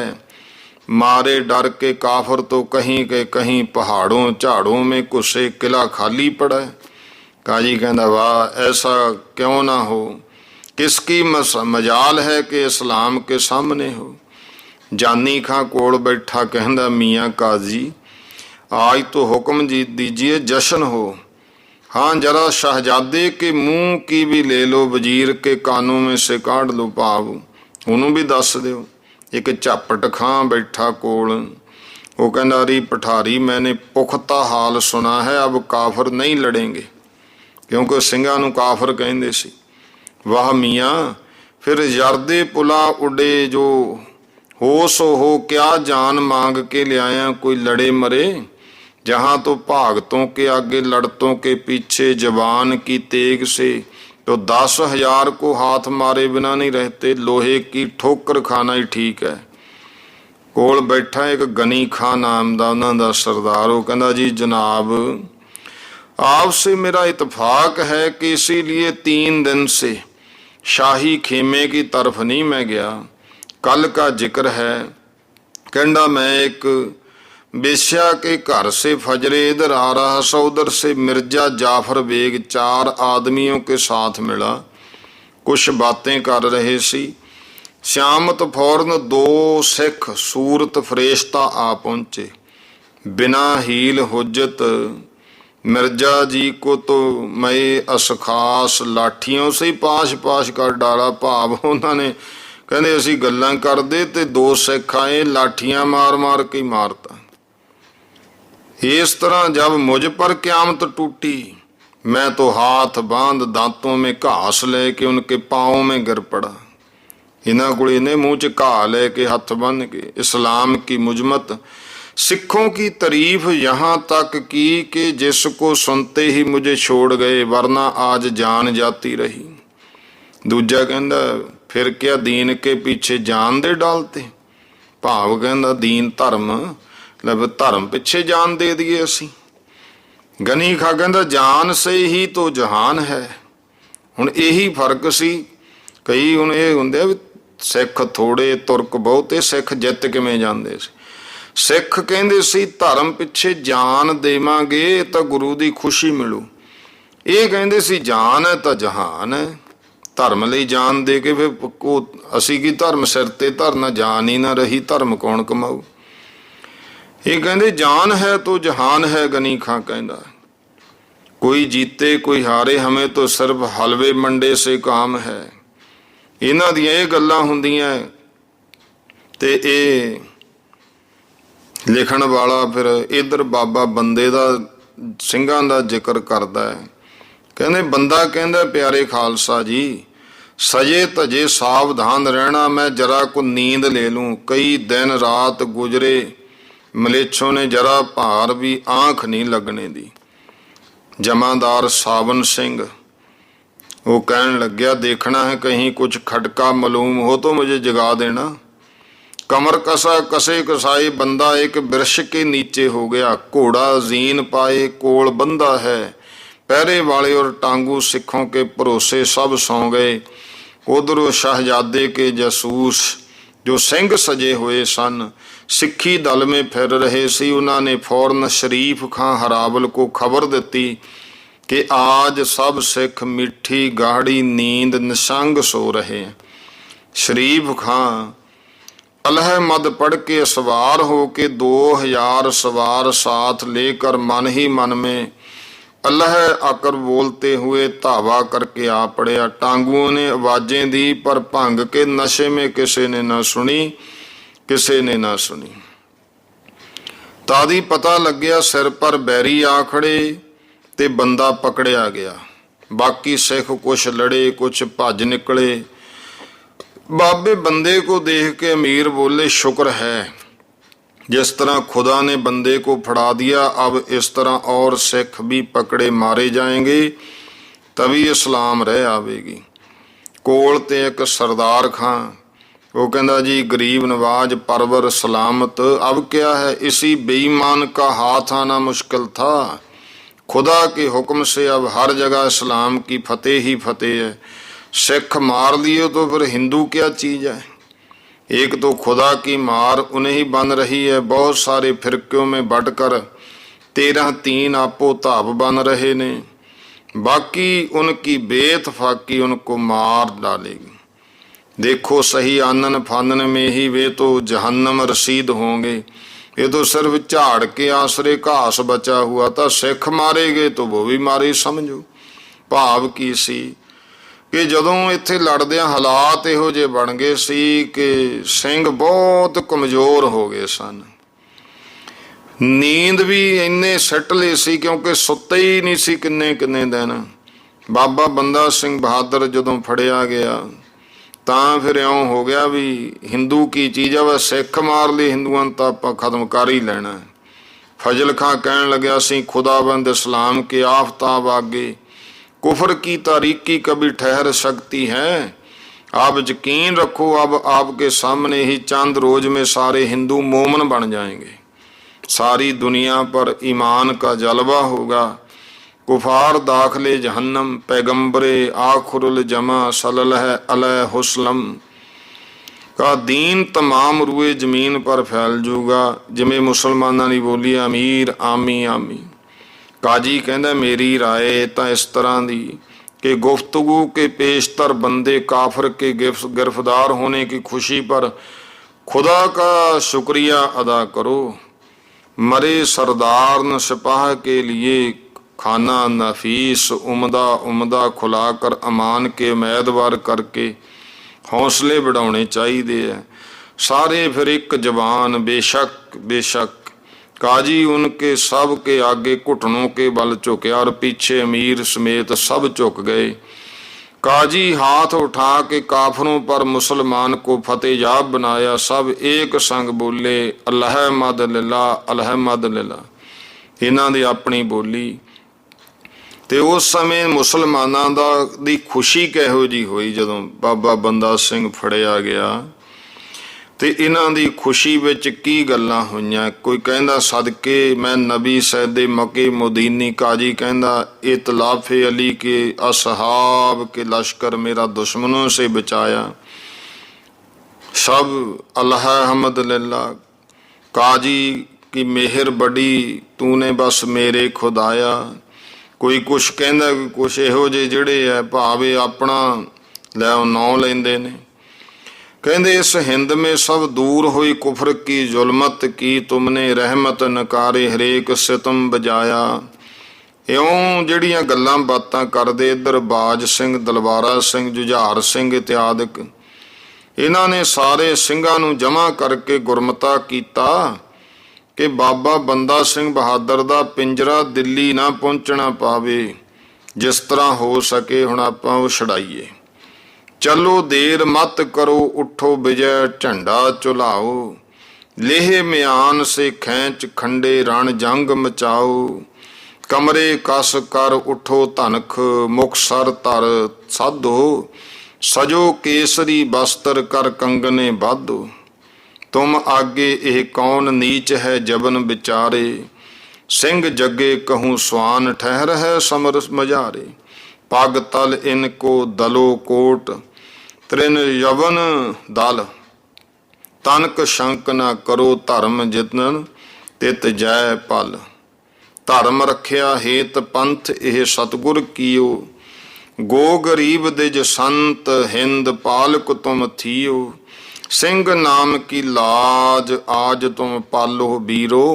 मारे डर के काफर तो कहीं के कहीं पहाड़ों झाड़ों में घुसे, किला खाली पड़ा है। काजी कहता वाह ऐसा क्यों ना हो, किसकी मजाल है कि इस्लाम के सामने हो। जानी खां कोल बैठा कहता मियाँ काजी आज तो हुक्म जी दीजिए जश्न हो। हाँ जरा शहजादे के मुंह की भी ले लो, वजीर के कानों में से काढ़ लो भाव, ਉਹਨੂੰ भी दस ਦਿਓ। एक झपट खां बैठा कोल, वो कहना री पठारी मैंने पुख्ता हाल सुना है, अब काफर नहीं लड़ेंगे, क्योंकि ਸਿੰਘਾਂ ਨੂੰ काफर ਕਹਿੰਦੇ ਸੀ। वाह मियाँ फिर यारदे पुला उड़े, जो हो सो हो, क्या जान मांग के ले आया, कोई लड़े मरे। जहाँ तो भागतों के आगे लड़तों के पीछे, जवान की तेग से तो 10,000 को हाथ मारे बिना नहीं रहते, लोहे की ठोकर खाना ही ठीक है। कोल बैठा एक गनी खां नाम का उन्हों का सरदार, वो कहता जी जनाब आपसे मेरा इतफाक है कि इसीलिए 3 दिन से शाही खेमे की तरफ नहीं मैं गया। कल का जिक्र है, कहना मैं एक बेश्या के घर से फजरे इधर आ रहा था, उधर से मिर्जा जाफर बेग 4 आदमियों के साथ मिला, कुछ बातें कर रहे सी। श्यामत फौरन 2 सिख सूरत फरेश्ता आ पहुंचे, बिना हील हुज्जत मिर्जा जी को तो मैं असखास लाठियों से ही पाश पाश कर डाला। भाव उन्होंने कहते असी गल्लां करदे ते 2 सिख आए, लाठियां मार मार के मारता। इस तरह जब मुझ पर क्यामत टूटी, मैं तो हाथ बांध दांतों में घास लेके उनके पाँव में गिर पड़ा। इन्हों को इन्हें मुँह च घा लेके हाथ बन के इस्लाम की मुजमत, सिखों की तारीफ यहाँ तक की कि जिसको सुनते ही मुझे छोड़ गए, वरना आज जान जाती रही। दूजा कहता फिर क्या दीन के पीछे जान दे डालते। भाव कहता दीन धर्म लब धर्म पिछे जान दे दिए असी। गनी खा कहता जान से ही तो जहान है। हुण यही फर्क सी। कई हुण ये हुंदे भी सिख थोड़े तुरक बहुते, सिख जित किवें जांदे सी। सिख कहंदे सी धर्म पिछे जान देवांगे तो गुरु की खुशी मिलू। ये कहंदे सी जान है तो जहान है, धर्म लई जान दे के फिर असी की धर्म सिर ते धरना, जान ही ना रही धर्म कौन कमाऊ। ये कहंदे जान है तो जहान है। गनी खां कहंदा कोई जीते कोई हारे, हमें तो सिर्फ हलवे मंडे से काम है। इन्हां दियां ये गल्लां हुंदियां ते ये लिखण वाला फिर इधर बाबा बंदे दा ਸਿੰਘਾਂ ਦਾ ਜ਼ਿਕਰ करदा है। कहंदे बंदा कहंदा प्यारे खालसा जी, सजे तजे सावधान रहना, मैं जरा को नींद ले लूं। कई दिन रात गुजरे, मलेच्छों ने जरा भार भी आंख नहीं लगने दी। जमादार सावन सिंह वो कहन लग्या देखना है कहीं कुछ खटका मालूम हो तो मुझे जगा देना। कमर कसा कसे कसाई बंदा एक वृक्ष के नीचे हो गया। घोड़ा जीन पाए कोल बंदा है, पहरे वाले और टांगू सिखों के भरोसे सब सौ गए। उधरों शाहजादे के जासूस जो सिंह सजे हुए सन सिखी दल में फिर रहे सी, उन्होंने फौरन शरीफ खां हरावल को खबर दी कि आज सब सिख मिठी गाढ़ी नींद निसंग सो रहे हैं। शरीफ खां अलह मद पढ़ के सवार हो के 2000 सवार साथ लेकर मन ही मन में अल्लाह आकर बोलते हुए धावा करके आ पड़े। टांगुओं ने आवाजें दी पर भंग के नशे में किसी ने ना सुनी, किसी ने ना सुनी। तादी पता लग गया सिर पर बैरी आ खड़े ते बंदा पकड़िया गया। बाकी सिख कुछ लड़े कुछ भज निकले। बाबे बंदे को देख के अमीर बोले शुक्र है, जिस तरह खुदा ने बंदे को फड़ा दिया, अब इस तरह और सिख भी पकड़े मारे जाएंगे तभी इस्लाम रह आवेगी। कोल ते एक सरदार खां वो कहता जी गरीब नवाज परवर सलामत, अब क्या है, इसी बेईमान का हाथ आना मुश्किल था। खुदा के हुक्म से अब हर जगह इस्लाम की फतेह ही फतेह है। सिख मार लिए तो फिर हिंदू क्या चीज़ है। एक तो खुदा की मार उन्हें ही बन रही है, बहुत सारे फिरकों में बंटकर 13 आपो धाप बन रहे ने, बाकी उनकी बेतफाकी उनको मार डालेगी। देखो सही आनन फानन में ही वे तो जहन्नम रसीद होंगे। ये तो सिर्फ झाड़ के आसरे घास बचा हुआ था, सिख मारे गए तो वो भी मारे समझो। भाव की सी कि जदों इत्थे लड़दियां हालात इहो जे बन गए सी कि ਸਿੰਘ बहुत कमज़ोर हो गए सन। नींद भी इन्ने सट लई सी क्योंकि सुत्ते ही नहीं सी किन्ने किन्ने दिन। बाबा बंदा ਸਿੰਘ बहादुर जदों फड़िया गया ਤਾਂ ਫਿਰ ਇਉਂ ਹੋ ਗਿਆ ਵੀ ਹਿੰਦੂ ਕੀ ਚੀਜ਼ ਆ, ਵਾ ਸਿੱਖ ਮਾਰ ਲਈ ਹਿੰਦੂਆਂ ਨੂੰ ਤਾਂ ਆਪਾਂ ਖਤਮ ਕਰ ਹੀ ਲੈਣਾ। ਫਜ਼ਲ ਖਾਂ ਕਹਿਣ ਲੱਗਿਆ ਸੀ खुदाबंद इस्लाम के आफताब आगे कुफर की तारीकी कभी ठहर सकती है, आप यकीन रखो अब आपके सामने ही चंद रोज में सारे हिंदू मोमन बन जाएंगे, सारी दुनिया पर ईमान का जलवा होगा, कुफार दाखिले जहन्नम पैगम्बरे आखुरुल जमा सल्लल्लाहु अलैहि वसल्लम का दीन तमाम रूए जमीन पर फैल जूगा। जिमें मुसलमाना की बोली अमीर आमी आमी। काजी कहता मेरी राय तो इस तरह की कि गुफ्तगू के पेशतर बंदे काफिर के गिरफ्तार होने की खुशी पर खुदा का शुक्रिया अदा करो। मरे सरदार न सिपाह के लिए खाना नफीस उमदा उमदा खुलाकर अमान के उम्मीदवार करके हौसले बढ़ाने चाहिए है। सारे फिर एक जवान बेशक बेशक। काजी उनके सब के आगे घुटनों के बल झुके और पीछे अमीर समेत सब झुक गए। काजी हाथ उठा के काफरों पर मुसलमान को फतेहयाब बनाया। सब एक संग बोले अलहमदुलिल्लाह अलहमदुलिल्लाह। इन्हां दी अपनी बोली ते उस समय मुसलमानां दी खुशी किहो जी हुई जदों बाबा बंदा सिंह फड़िया गया ते इन्हां दी खुशी विच की गल्लां होईयां। कोई कहंदा सदके मैं नबी सैदे मके मुदीनी। काजी कहंदा इतलाफे अली के असहाब के लश्कर मेरा दुश्मनों से बचाया। सब अल्हम्दुलिल्लाह। काजी की मेहर बड़ी तूने बस मेरे खुदाया। कोई कुछ कहंदा कुछ इहो जे जिहड़े है भावे अपना लै नौ लैंदे ने। कहते इस हिंद में सब दूर हुई कुफर की जुल्मत की, तुमने रहमत नकारे हरेक सितम बजाया। इउं जिहड़ियां गल्लां बातां करदे इधर बाज सिंह दलवारा सिंह जुझार सिंह इत्यादि इन्हां ने सारे ਸਿੰਘਾਂ ਨੂੰ जमा करके गुरमता कीता कि बाबा बंदा सिंह बहादुर दा पिंजरा दिल्ली ना पहुंचना पावे। जिस तरह हो सके हुण आपां वो छड़ाईए। चलो देर मत करो उठो विजय झंडा चुलाओ, लेह म्यान से खैंच खंडे रण जंग मचाओ। कमरे कस कर उठो धनख मुखसर तर साधो, सजो केसरी बस्तर कर कंगने बाधो। तुम आगे एह कौन नीच है जबन बिचारे, सिंह जगे कहूँ स्वान ठहर है समर मजारे। पग तल इनको दलो कोट त्रिन यवन दल, तनक शंक न करो धर्म जितन तित जय पल। धर्म रखिया हेत पंथ एह सतगुर कियो, गो गरीब दिज संत हिंद पालक तुम थियो। सिंह नाम की लाज आज तुम पालो बीरो,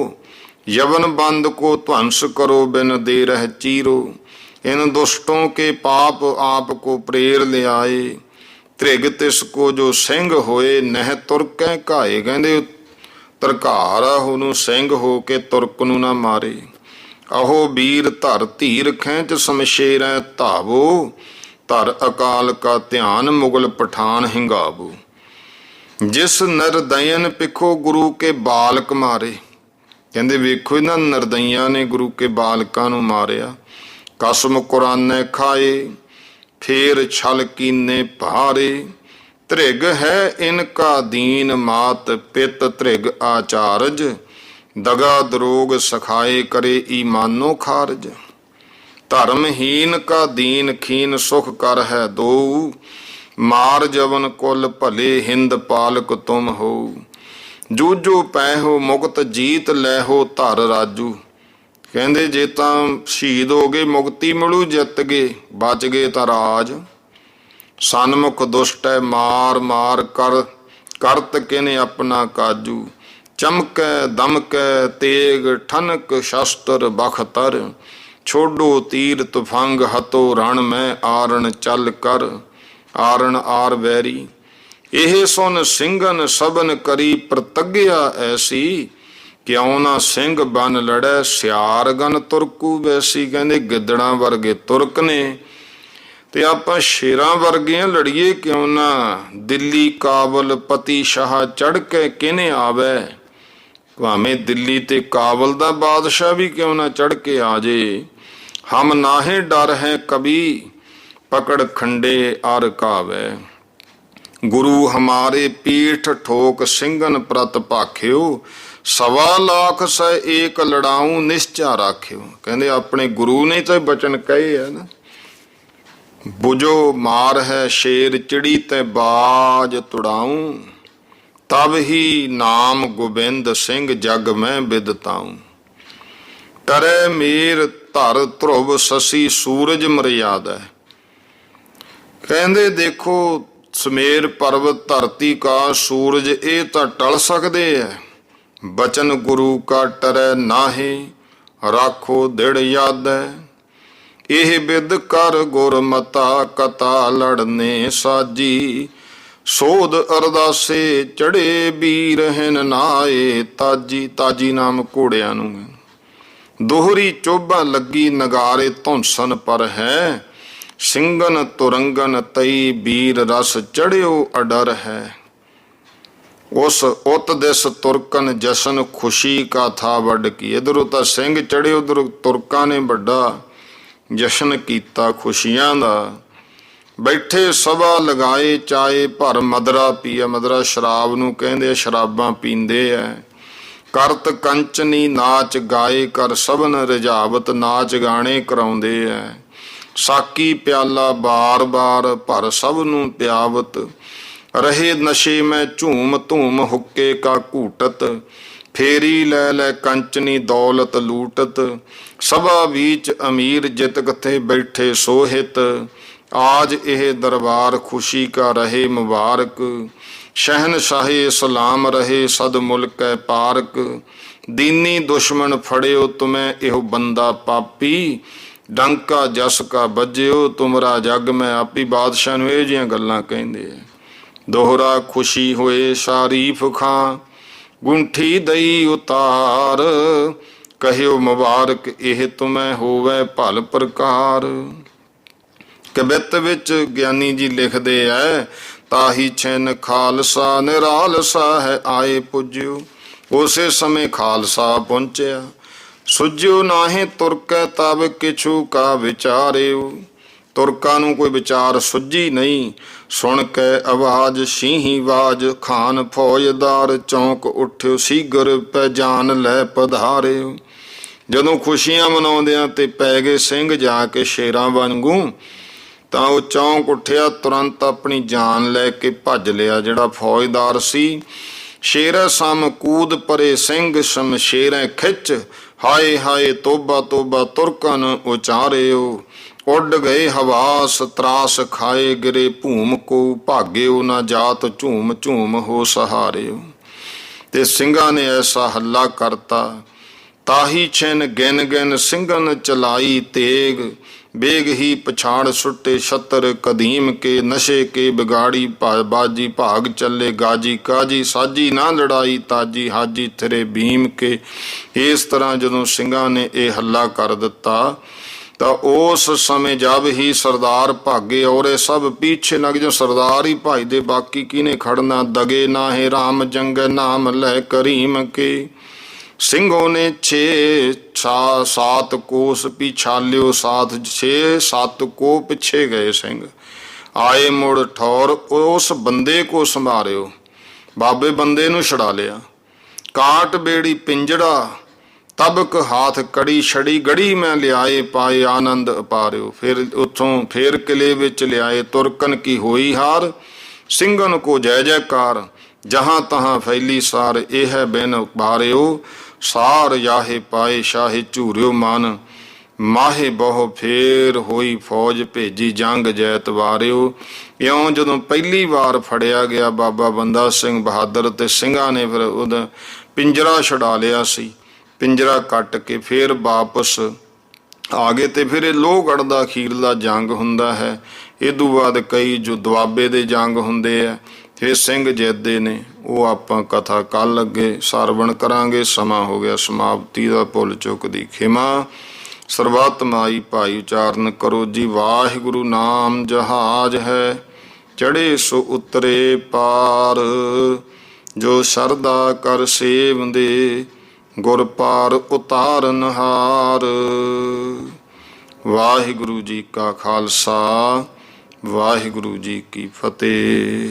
यवन बंद को ध्वंस करो बिन दे रह चीरो। इन दुष्टों के पाप आप को प्रेर ले आए, त्रिग तिसको जो सिंह होए नह तुरकै घाए। कहते तरकार आ ਉਹਨੂੰ ਸਿੰਘ हो के तुरक ਨੂੰ ना मारे। अहो वीर धर धीर खैंच शमशेरै धावो, धर अकाल का ध्यान मुगल पठान हिंगावो। जिस नरदयन पिखो गुरु के बालक मारे। कहते वेखो इन्हां नरदइयां ने गुरु के बालकां नूं मारिया। कसम कुराने खाए फेर छल कीने भारे, त्रिग है इनका दीन मात पित त्रिग आचारज। दगा दरोग सखाए करे ईमानो खारज। धर्महीन का दीन खीन सुख कर है दो, मार जवन कुल भले हिंद पालक तुम हो। जूझो पैहो मुक्त जीत लैहो धर राजू। कहते जे तां शहीद हो गए मुक्ति मिलू, जित गए बच गए तां राज। सन्मुख दुष्ट है मार मार कर करत किने अपना काजू, चमकै दमकै तेग ठनक शस्त्र बखतर, छोडो तीर तुफंग हतो रण में आरण चल कर। आरण आर बैरी, ਇਹ ਸੁਨ ਸਿੰਘਨ ਸਬਨ ਕਰੀ ਪ੍ਰਤੱਗਿਆ ਐਸੀ, ਕਿਉਂ ਨਾ ਸਿੰਘ ਬਨ ਲੜੈ ਸਿਆਰ ਗਨ ਤੁਰਕੂ ਵੈਸੀ। ਕਹਿੰਦੇ ਗਿੱਦੜਾਂ ਵਰਗੇ ਤੁਰਕ ਨੇ ਤੇ ਆਪਾਂ ਸ਼ੇਰਾਂ ਵਰਗੇ ਲੜੀਏ ਕਿਉਂ ਨਾ। ਦਿੱਲੀ ਕਾਬਲ ਪਤੀ ਸ਼ਾਹ ਚੜ ਕੇ ਕਿਨੇ ਆਵੇ, ਭਾਵੇਂ ਦਿੱਲੀ ਤੇ ਕਾਬਲ ਦਾ ਬਾਦਸ਼ਾਹ ਵੀ ਕਿਉਂ ਨਾ ਚੜ ਕੇ ਆ ਜੇ। ਹਮ ਨਾਹੇ ਡਰ ਹੈ ਕਭੀ ਪਕੜ ਖੰਡੇ ਅਰ ਕਾਵੇ, गुरु हमारे पीठ ठोक सिंगन प्रत भाख्यो, 1.25 लाख सै एक लड़ाऊं निश्चा राख्यो। कहते अपने गुरु ने तो बचन कहे है ना, बुझो मार है शेर चिड़ी ते बाज तुड़ाऊं, तब ही नाम गोबिंद सिंह जग में बिदताऊं। टरे मेर धर ध्रुव शशि सूरज मर्यादा। कहते देखो ਸਮੇਰ ਪਰਵਤ ਧਰਤੀ ਕਾ ਸੂਰਜ ਇਹ ਤਾਂ ਟਲ ਸਕਦੇ ਐ, ਬਚਨ ਗੁਰੂ ਕਾ ਟਰੈ ਨਾਹੀ ਰਾਖੋ ਦਿੜ ਯਾਦੈ। ਇਹ ਬਿਦ ਕਰ ਗੁਰਮਤਾ ਕਤਾ ਲੜਨੇ ਸਾਜੀ, ਸੋਧ ਅਰਦਾਸੇ ਚੜੇ ਬੀਰ ਹਨ ਨਾਏ ਤਾਜੀ। ਤਾਜੀ ਨਾਮ ਘੋੜਿਆਂ ਨੂੰ। ਦੋਹਰੀ ਚੋਭਾ ਲੱਗੀ ਨਗਾਰੇ ਧੁੰਸਨ ਪਰ ਹੈ, ਸਿੰਘਨ ਤੁਰੰਗਨ ਤਈ ਵੀਰ ਰਸ ਚੜਿਓ ਅਡਰ ਹੈ। ਉਸ ਉਤ ਦਿਸ ਤੁਰਕਨ ਜਸ਼ਨ ਖੁਸ਼ੀ ਕਾ ਥਾ ਵੱਡ ਕੀ। ਇਧਰੋਂ ਤਾਂ ਸਿੰਘ ਚੜੇ, ਉਧਰੋਂ ਤੁਰਕਾਂ ਨੇ ਵੱਡਾ ਜਸ਼ਨ ਕੀਤਾ ਖੁਸ਼ੀਆਂ ਦਾ। ਬੈਠੇ ਸਭਾ ਲਗਾਏ ਚਾਏ ਭਰ ਮਦਰਾ ਪੀਆ। ਮਦਰਾ ਸ਼ਰਾਬ ਨੂੰ ਕਹਿੰਦੇ, ਸ਼ਰਾਬਾਂ ਪੀਂਦੇ ਐ। ਕਰਤ ਕੰਚਨੀ ਨਾਚ ਗਾਏ ਕਰ ਸਭਨ ਰਜਾਵਤ, ਨਾਚ ਗਾਣੇ ਕਰਾਉਂਦੇ ਐ। ਸਾਕੀ ਪਿਆਲਾ ਬਾਰ ਬਾਰ ਭਰ ਸਭ ਨੂੰ ਪਿਆਵਤ, ਰਹੇ ਨਸ਼ੇ ਮੈਂ ਝੂਮ ਧੂਮ ਹੁੱਕੇ ਕਾ ਘੂਟਤ। ਫੇਰੀ ਲੈ ਲੈ ਕੰਚਨੀ ਦੌਲਤ ਲੂਟਤ, ਸਭਾ ਵਿੱਚ ਅਮੀਰ ਜਿਤ ਕਥੇ ਬੈਠੇ ਸੋਹਿਤ। ਆਜ ਇਹ ਦਰਬਾਰ ਖੁਸ਼ੀ ਕਾ ਰਹੇ ਮੁਬਾਰਕ, ਸ਼ਹਿਨਸ਼ਾਹੇ ਇਸਲਾਮ ਰਹੇ ਸਦ ਮੁਲਕੈ ਪਾਰਕ। ਦੀਨੀ ਦੁਸ਼ਮਣ ਫੜਿਓ ਤੁਮੈ ਇਹੋ ਬੰਦਾ ਪਾਪੀ, ਡੰਕਾ ਜਸ ਕਾ ਬੱਜਿਓ ਤੁਮਰਾ ਜਗ ਮੈਂ ਆਪੀ। ਬਾਦਸ਼ਾਹ ਨੂੰ ਇਹ ਜਿਹੀਆਂ ਗੱਲਾਂ ਕਹਿੰਦੇ ਆ। ਦੋਹਰਾ ਖੁਸ਼ੀ ਹੋਏ ਸ਼ਾਰੀਫ ਖਾਂ, ਗੁੰਠੀ ਦਈ ਉਤਾਰ। ਕਹਿਓ ਮੁਬਾਰਕ ਇਹ ਤੁਮੈ ਹੋਵੇ ਭਲ ਪ੍ਰਕਾਰ। ਕਵਿਤ ਵਿੱਚ ਗਿਆਨੀ ਜੀ ਲਿਖਦੇ ਐ, ਤਾਹੀ ਛਿਨ ਖਾਲਸਾ ਨਿਰਾਲਸਾ ਹੈ ਆਏ ਪੁੱਜਿਓ। ਉਸੇ ਸਮੇਂ ਖਾਲਸਾ ਪਹੁੰਚਿਆ। ਸੁਝਿਓ ਨਾਹੀਂ ਤੁਰਕੈ ਤਬ ਕਿਛੂ ਕਾ ਵਿਚਾਰਿਓ। ਤੁਰਕਾਂ ਨੂੰ ਕੋਈ ਵਿਚਾਰ ਸੁੱਝੀ ਨਹੀਂ। ਸੁਣ ਕੇ ਆਵਾਜ਼ ਸ਼ੀਹੀ ਬਾਜ, ਖਾਨ ਫੌਜਦਾਰ ਚੌਂਕ ਉੱਠਿਓ। ਸੀਗਰ ਪੈ ਜਾਨ ਲੈ ਪਧਾਰਿਓ। ਜਦੋਂ ਖੁਸ਼ੀਆਂ ਮਨਾਉਂਦਿਆਂ ਤੇ ਪੈ ਗਏ ਸਿੰਘ ਜਾ ਕੇ ਸ਼ੇਰਾਂ ਵਾਂਗੂ, ਤਾਂ ਉਹ ਚੌਂਕ ਉੱਠਿਆ, ਤੁਰੰਤ ਆਪਣੀ ਜਾਨ ਲੈ ਕੇ ਭੱਜ ਲਿਆ ਜਿਹੜਾ ਫੌਜਦਾਰ ਸੀ। ਸ਼ੇਰਾ ਸਮ ਕੂਦ ਪਰੇ ਸਿੰਘ ਸ਼ਮਸ਼ੇਰਾਂ ਖਿੱਚ, ਹਾਏ ਹਾਏ ਤੋਬਾ ਤੋਬਾ ਤੁਰਕਨ ਉਚਾਰਿਓ। ਉੱਡ ਗਏ ਹਵਾਸ ਤਰਾਸ ਖਾਏ ਗਿਰੇ ਭੂਮ ਕੋ, ਭਾਗਿਓ ਨਾ ਜਾਤ ਝੂਮ ਝੂਮ ਹੋ ਸਹਾਰਿਓ। ਤੇ ਸਿੰਘਾਂ ਨੇ ਐਸਾ ਹੱਲਾ ਕਰਤਾ, ਤਾਹੀ ਛਿਨ ਗਿਨ ਗਿਨ ਸਿੰਘਨ ਚਲਾਈ ਤੇਗ। बेग ही पछाड़ सुटे छतर कदीम के, नशे के बिगाड़ी बाजी भाग चले गाजी काजी। साजी ना लड़ाई ताजी हाजी थिरे भीम के। इस तरह जदों ਸਿੰਘਾਂ ने यह हल्ला कर दिता ਤਾਂ ਉਸ ਸਮੇਂ ਜਦ ਹੀ ਸਰਦਾਰ ਭਾਗੇ ਔਰੇ ਸਭ ਪਿੱਛੇ ਲੱਗ ਜੋ। ਸਰਦਾਰ ਹੀ ਭਜਦੇ, ਬਾਕੀ ਕਿਹਨੇ ਖੜਨਾ। ਦਗੇ ਨਾਹੇ ਰਾਮ ਜੰਗ ਨਾਮ ਲੈ ਕਰੀਮ ਕੇ। ਸਿੰਘੋਂ ਨੇ 6-7 ਕੋਸ ਪਿਛਾਲਿਓ ਸਾਥ, 6-7 ਕੋ ਪਿੱਛੇ ਗਏ ਸਿੰਘ। ਆਏ ਮੁੜ ਠੌਰ ਉਸ ਬੰਦੇ ਕੋ ਸੰਭਾਰਿਓ। ਬਾਬੇ ਬੰਦੇ ਨੂੰ ਛੁਡਾ ਲਿਆ। ਕਾਟ ਬੇੜੀ ਪਿੰਜੜਾ ਤਬਕ ਹਾਥ ਕੜੀ ਛੜੀ, ਗੜੀ ਮੈਂ ਲਿਆਏ ਪਾਏ ਆਨੰਦ ਅਪਾਰਿਓ। ਫਿਰ ਉੱਥੋਂ ਫੇਰ ਕਿਲੇ ਵਿੱਚ ਲਿਆਏ। ਤੁਰਕਨ ਕੀ ਹੋਈ ਹਾਰ, ਸਿੰਘਨ ਕੋ ਜੈ ਜੈਕਾਰ। ਜਹਾਂ ਤਹਾਂ ਫੈਲੀ ਸਾਰ, ਇਹ ਬਿਨ ਬਾਰਿਓ। ਸਾਰ ਯਾਹੇ ਪਾਏ ਸ਼ਾਹੇ ਝੂਰਿਓ ਮਨ, ਮਾਹੇ ਬਹੁ ਫੇਰ ਹੋਈ ਫੌਜ ਭੇਜੀ ਜੰਗ ਜੈਤ ਵਾਰਿਓ। ਇਉਂ ਜਦੋਂ ਪਹਿਲੀ ਵਾਰ ਫੜਿਆ ਗਿਆ ਬਾਬਾ ਬੰਦਾ ਸਿੰਘ ਬਹਾਦਰ ਤੇ ਸਿੰਘਾਂ ਨੇ ਫਿਰ ਉਹਦਾ ਪਿੰਜਰਾ ਛਡਾ ਲਿਆ ਸੀ। ਪਿੰਜਰਾ ਕੱਟ ਕੇ ਫਿਰ ਵਾਪਸ ਆ ਗਏ ਤੇ ਫਿਰ ਇਹ ਲੋਹਗੜ੍ਹ ਦਾ ਅਖੀਰਲਾ ਜੰਗ ਹੁੰਦਾ ਹੈ। ਇਹ ਤੋਂ ਬਾਅਦ ਕਈ ਜੋ ਦੁਆਬੇ ਦੇ ਜੰਗ ਹੁੰਦੇ ਆ, ਫਿਰ ਸਿੰਘ ਜਿੱਤਦੇ ਨੇ। ਉਹ ਆਪਾਂ ਕਥਾ ਕੱਲ੍ਹ ਅੱਗੇ ਸਰਵਣ ਕਰਾਂਗੇ। ਸਮਾਂ ਹੋ ਗਿਆ ਸਮਾਪਤੀ ਦਾ, ਭੁੱਲ ਚੁੱਕ ਦੀ ਖਿਮਾ। ਸਰਬੱਤ ਮਾਈ ਭਾਈ ਉਚਾਰਨ ਕਰੋ ਜੀ। ਵਾਹਿਗੁਰੂ ਨਾਮ ਜਹਾਜ਼ ਹੈ, ਚੜ੍ਹੇ ਸੋ ਉਤਰੇ ਪਾਰ। ਜੋ ਸ਼ਰਧਾ ਕਰ ਸੇਵੰਦੇ, ਗੁਰ ਪਾਰ ਉਤਾਰਨਹਾਰ। ਵਾਹਿਗੁਰੂ ਜੀ ਕਾ ਖਾਲਸਾ, ਵਾਹਿਗੁਰੂ ਜੀ ਕੀ ਫਤਿਹ।